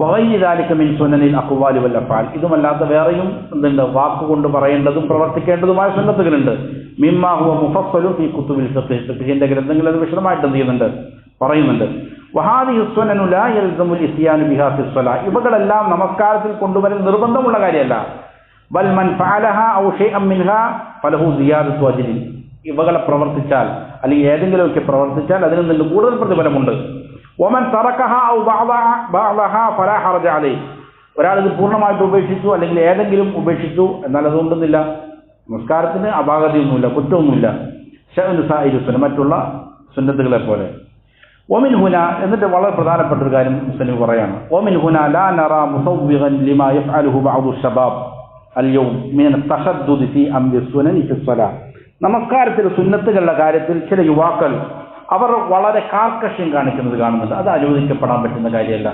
Speaker 1: വഗൈരി ദാലിക മിൻ സുനനിൽ അഖ്വാലി വൽ അഫ്ആൽ, ഇതുമല്ലാത്ത വേറെയും എന്തുണ്ട്, വാക്കുകൊണ്ട് പറയേണ്ടതും പ്രവർത്തിക്കേണ്ടതുമായ സുന്നത്തുകളുണ്ട്. മിമ്മാ ഹുവ മുഫസ്സലു ഫീ കുതുബിൽ ഫിഖ്, ഫിഖിന്റെ ഗ്രന്ഥങ്ങളിൽ അത് വിശദമായിട്ട് എന്ത് ചെയ്യുന്നുണ്ട്, പറയുന്നുണ്ട്. വഹാദിഹി സുനനു ലാ യൽസമുൽ ഇത്യാനു ബിഹാ ഫി സ്വലാ, ഇവകളെല്ലാം നമസ്കാരത്തിൽ കൊണ്ടുവരൽ നിർബന്ധമുള്ള കാര്യമല്ല. ബൽ മൻ ഫഅലഹാ ഔ ശൈഅൻ മിൻഹാ ഫലഹു സിയാദത്തു അജ്രി, ഇവകളെ പ്രവർത്തിച്ചാൽ അല്ലെങ്കിൽ ഏതെങ്കിലുമൊക്കെ പ്രവർത്തിച്ചാൽ അതിന് നിന്ന് കൂടുതൽ പ്രതിഫലമുണ്ട്. വമൻ തറകഹാ ഔ ബഅദഹാ ഫലാ ഹറജ അലൈഹി, ഒരാൾ ഇത് പൂർണ്ണമായിട്ട് ഉപേക്ഷിച്ചു അല്ലെങ്കിൽ ഏതെങ്കിലും ഉപേക്ഷിച്ചു, എന്നാൽ അതുകൊണ്ടൊന്നുമില്ല, നമസ്കാരത്തിന് അപാകതയൊന്നുമില്ല, കുറ്റമൊന്നുമില്ല. ശഅ്നു സായിരി സുന്ന, മറ്റുള്ള സുന്നത്തുകളെ പോലെ. വമിൻ ഹുന, എന്നിട്ട് വളരെ പ്രധാനപ്പെട്ട ഒരു കാര്യം മുസ്ലിം പറയാണ്, വമിൻ ഹുന ലാ നറാ മുസവ്വിഗൻ ലിമാ യഫ്അലുഹു ബഅദു ശബാബ് അൽയൗം മിൻ തശദ്ദുദ് ഫീ അംരി സുനനി ഫി സ്വലാ, നമസ്കാരത്തിലെ സുന്നത്തുകളുടെ കാര്യത്തിൽ ചില യുവാക്കൾ അവർ വളരെ കാർക്കശ്യം കാണിക്കുന്നത് കാണുന്നുണ്ട്. അത് അനുവദിക്കപ്പെടാൻ പറ്റുന്ന കാര്യമല്ല.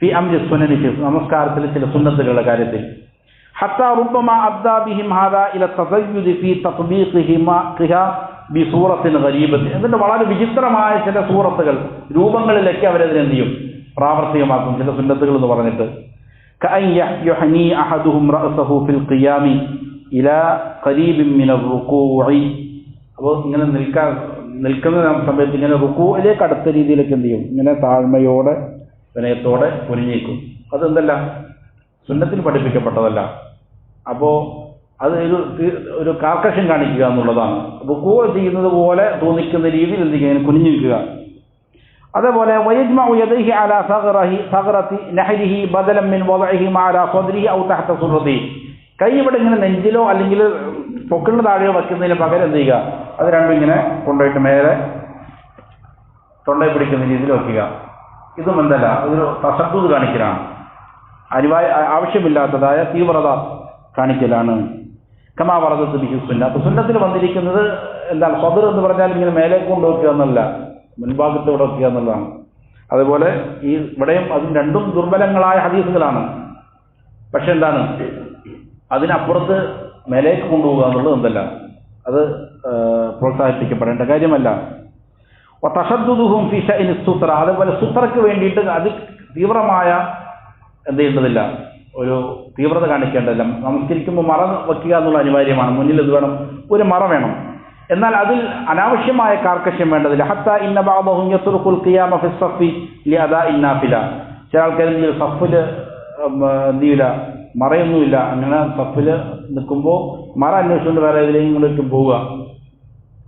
Speaker 1: ഫി അംരി സുനനി ഫി, നമസ്കാരത്തിലെ ചില സുന്നത്തുകളുടെ കാര്യത്തിൽ. ഹത്താ റുബ്ബമാ അദ്ദാ ബിഹിം ഹാദാ ഇല തസയ്യുദ് ഫീ തത്ബീഖിഹിമാ ബി സൂറത്തിൻ ഗരീബത്ത്, എന്നിട്ട് വളരെ വിചിത്രമായ ചില സൂറത്തുകൾ രൂപങ്ങളിലൊക്കെ അവരതിനെന്ത് ചെയ്യും, പ്രാവർത്തികമാക്കും ചില സുന്നത്തുകൾ എന്ന് പറഞ്ഞിട്ട്. കഅൻ യഹ്നി അഹദുഹും റഅസഹു ഫിൽ ഖിയാമി ഇലാ ഖരീബിൻ മിനർ റുകൂഇ, അപ്പോൾ ഇങ്ങനെ നിൽക്കുന്ന സമയത്ത് ഇങ്ങനെ റുകൂഇലേക്ക് അടുത്ത രീതിയിലേക്ക് എന്ത് ചെയ്യും, ഇങ്ങനെ താഴ്മയോടെ വിനയത്തോടെ കുനിഞ്ഞേക്കും. അതെന്തല്ല, സുന്നത്തിൽ പഠിപ്പിക്കപ്പെട്ടതല്ല. അപ്പോൾ അത് ഒരു കാർക്കശ്യം കാണിക്കുക എന്നുള്ളതാണ്. റുകൂ ചെയ്യുന്നത് പോലെ തോന്നിക്കുന്ന രീതിയിൽ എന്ത് ചെയ്യുക, കുനിഞ്ഞു നിൽക്കുക. അതേപോലെ വയജ്മഉ യദൈഹി അലാ സഗ്റതി നഹരിഹി ബദലൻ മിൻ വദഇഹിമാ അലാ സദ്രിഹി ഔ തഹത സുർറതി, കൈ ഇവിടെ ഇങ്ങനെ നെഞ്ചിലോ അല്ലെങ്കിൽ പൊക്കിളിന് താഴെയോ വയ്ക്കുന്നതിന് പകരം എന്ത് ചെയ്യുക, അത് രണ്ടും ഇങ്ങനെ കൊണ്ടുപോയിട്ട് മേലെ തൊണ്ടയിൽ പിടിക്കുന്ന രീതിയിൽ വയ്ക്കുക. ഇതും എന്തല്ല, ഒരു തശദ്ദുദ് കാണിക്കലാണ്, ആവശ്യമില്ലാത്തതായ തീവ്രത കാണിക്കലാണ്. കമാ വറദത്ത് ബിഹി സുന്ന, അപ്പോൾ സുന്നത്തിൽ വന്നിരിക്കുന്നത് എന്താണ്, സദർ എന്ന് പറഞ്ഞാൽ ഇങ്ങനെ മേലെ കൊണ്ടുവയ്ക്കുക എന്നല്ല, മുൻഭാഗത്തോടെ വയ്ക്കുക എന്നുള്ളതാണ്. അതുപോലെ ഈ ഇവിടെയും അതും രണ്ടും ദുർബലങ്ങളായ ഹദീസുകളാണ്. പക്ഷെ എന്താണ്, അതിനപ്പുറത്ത് മേലേക്ക് കൊണ്ടുപോകുക എന്നുള്ളത് എന്തല്ല, അത് പ്രോത്സാഹിപ്പിക്കപ്പെടേണ്ട കാര്യമല്ല. തശദ്ദുദുഹും ഫീ ശഅനി സുത്ര, അതുപോലെ സുത്രയ്ക്ക് വേണ്ടിയിട്ട് അത് തീവ്രമായ എന്ത് ചെയ്യേണ്ടതില്ല, ഒരു തീവ്രത കാണിക്കേണ്ടതില്ല. നമസ്കരിക്കുമ്പോൾ മറ വയ്ക്കുക എന്നുള്ള അനിവാര്യമാണ്, മുന്നിൽ ഇത് വേണം, ഒരു മറ വേണം. എന്നാൽ അതിൽ അനാവശ്യമായ കാർക്കശ്യം വേണ്ടതില്ല. ഹത്താ ഇന്ന ബഅദഹും യത്റുഖുൽ ഖിയാമ ഫി സ്സഫി ലിഅദാഇ നാഫില, ചില ആൾക്കാർ സഫിൽ എന്ത് ചെയ്യില്ല, മറയൊന്നുമില്ല, അങ്ങനെ സഫിൽ നിൽക്കുമ്പോൾ മറ അന്വേഷിച്ചുകൊണ്ട് വേറെ ഏതിലേക്കും പോവുക,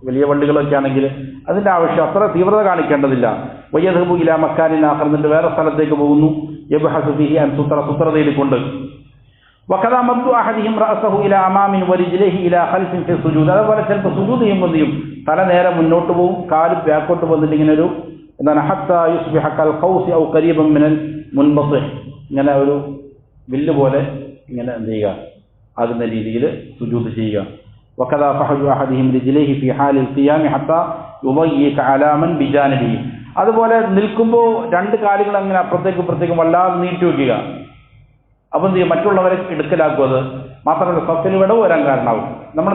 Speaker 1: വലിയ പള്ളികളൊക്കെ ആണെങ്കിൽ അതിൻ്റെ ആവശ്യം അത്ര തീവ്രത കാണിക്കേണ്ടതില്ല. വയ്യദ്ഹബു ഇലാ മക്കാനിൻ ആഖർ, എന്നിട്ട് വേറെ സ്ഥലത്തേക്ക് പോകുന്നു. യബ്ഹസു ഫീഹി അൻ സുത്ര തേടിക്കൊണ്ട്. വകദാ മദ്ദു അഹദിഹിം റഅസഹു ഇലാ അമാമിൻ വരിജ്ലിഹി ഇലാ ഖൽഫിൻ ഫി സുജൂദ്, അതുപോലെ ചിലപ്പോൾ സുജൂദ് ചെയ്യുമ്പോൾ എന്ത് ചെയ്യും, തല നേരെ മുന്നോട്ട് പോകും, കാല് ബാക്കോട്ട് വന്നിട്ട് ഇങ്ങനെ ഒരു എന്താണ് ഹത്താ യുസ്ബിഹ കൽ ഖൗസി ഔ ഖരീബൻ മിനൽ മുൻബസിഹ്, ഇങ്ങനെ ഒരു വില്ല് പോലെ ഇങ്ങനെ എന്ത് ചെയ്യുക, ആകുന്ന രീതിയിൽ സുജൂദ് ചെയ്യുക. വകദാ ഫഹജു അഹദിഹിം റിജ്ലിഹി ഫി ഹാലിൽ ഖിയാമി ഹത്താ യുളയ്യിക അലാ മൻ ബിജാനിബിഹി, അതുപോലെ നിൽക്കുമ്പോൾ രണ്ട് കാലുകൾ അങ്ങനെ അപ്പുറത്തേക്കും വല്ലാതെ നീട്ടി വയ്ക്കുക. അപ്പം എന്ത് ചെയ്യും, മറ്റുള്ളവരെ എടുക്കലാക്കും. അത് മാത്രമല്ല സഫിൽ വിടവ് വരാൻ കാരണമാവും.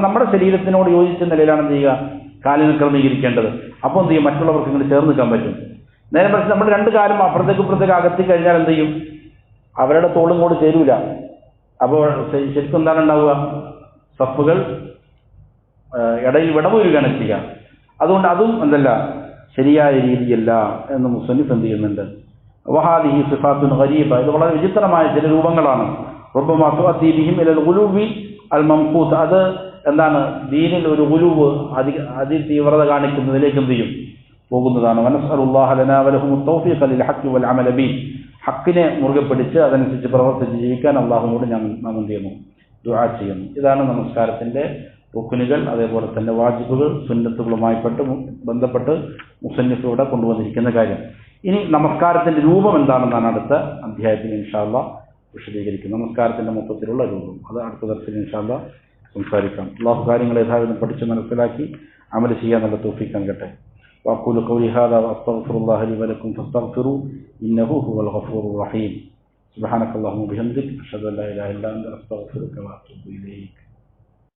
Speaker 1: നമ്മുടെ ശരീരത്തിനോട് യോജിച്ച നിലയിലാണ് എന്ത് ചെയ്യുക, കാലിന് ക്രമീകരിക്കേണ്ടത്. അപ്പോൾ എന്ത് ചെയ്യും, മറ്റുള്ളവർക്ക് ഇങ്ങനെ ചേർന്ന് നിൽക്കാൻ പറ്റും. നേരെ മറിച്ച് നമ്മൾ രണ്ട് കാലും അപ്പുറത്തേക്ക് അകത്തി കഴിഞ്ഞാൽ എന്ത് ചെയ്യും, അവരുടെ തോളും കൂടി ചേരൂല. അപ്പോൾ ശരിക്കും എന്താണ് ഉണ്ടാവുക, സഫുകൾ ഇടയിൽ വിടവ് വരികയാണ് ചെയ്യുക. അതുകൊണ്ട് അതും എന്തല്ല, ശരിയായ രീതിയല്ല എന്ന് മുസന്നിഫ് എന്ത് ചെയ്യുന്നുണ്ട്. വഹാദിഹി സിഫാത്തുൻ ഗരീബ, ഇത് വളരെ വിചിത്രമായ ചില രൂപങ്ങളാണ്. റുബ്ബമാ തുഅദ്ദി ബിഹിം ഇലൽ ഗുലൂബി അൽ മംഖൂത്ത്, അത് എന്താണ്, ദീനിൽ ഒരു ഗുലൂബ് അതിതീവ്രത കാണിക്കുന്നതിലേക്ക് എന്ത് ചെയ്യും, പോകുന്നതാണ്. വനസ്അലുല്ലാഹ ലനാ വലഹും തൗഫീഖ ലിൽ ഹഖ് വൽ അമല ബി, ഹക്കിനെ മുറുകെ പിടിച്ച് അതനുസരിച്ച് പ്രവർത്തിച്ച് ജീവിക്കാൻ അള്ളാഹുവോട് നാം എന്ത് ചെയ്യുന്നു, ദുആ ചെയ്യുന്നു. ഇതാണ് നമസ്കാരത്തിൻ്റെ റുക്നുകൾ, അതേപോലെ തന്നെ വാജിബുകൾ, സുന്നത്തുകളുമായി ബന്ധപ്പെട്ട് മുസന്നിഫ് ഇവിടെ കൊണ്ടുവന്നിരിക്കുന്ന കാര്യം. ഇനി നമസ്കാരത്തിൻ്റെ രൂപം എന്താണെന്നാണ് അടുത്ത അധ്യായത്തിൽ ഇൻഷാ അല്ലാഹ് വിശദീകരിക്കുന്നത്. നമസ്കാരത്തിൻ്റെ മൊത്തത്തിലുള്ള രൂപം അത് അടുത്ത തരത്തിൽ ഇൻഷാ അല്ലാഹ് സംസാരിക്കാം. അല്ലാഹു കാര്യങ്ങൾ യഥാവിധം പഠിച്ച് മനസ്സിലാക്കി അമൽ ചെയ്യാനുള്ള തൗഫീഖ് നൽകട്ടെ. വഅഖൂലു ഖൗലി ഹാദാ വഅസ്തഗ്ഫിറുല്ലാഹ ലി വലക്കും ഫസ്തഗ്ഫിറൂ ഇന്നഹു ഹുവൽ ഗഫൂറുർ റഹീം. സുബ്ഹാനകല്ലാഹുമ്മ വബിഹംദിക അഷ്ഹദു അൻ ലാ ഇലാഹ ഇല്ലാ അൻത അസ്തഗ്ഫിറുക വഅതൂബു ഇലൈക്.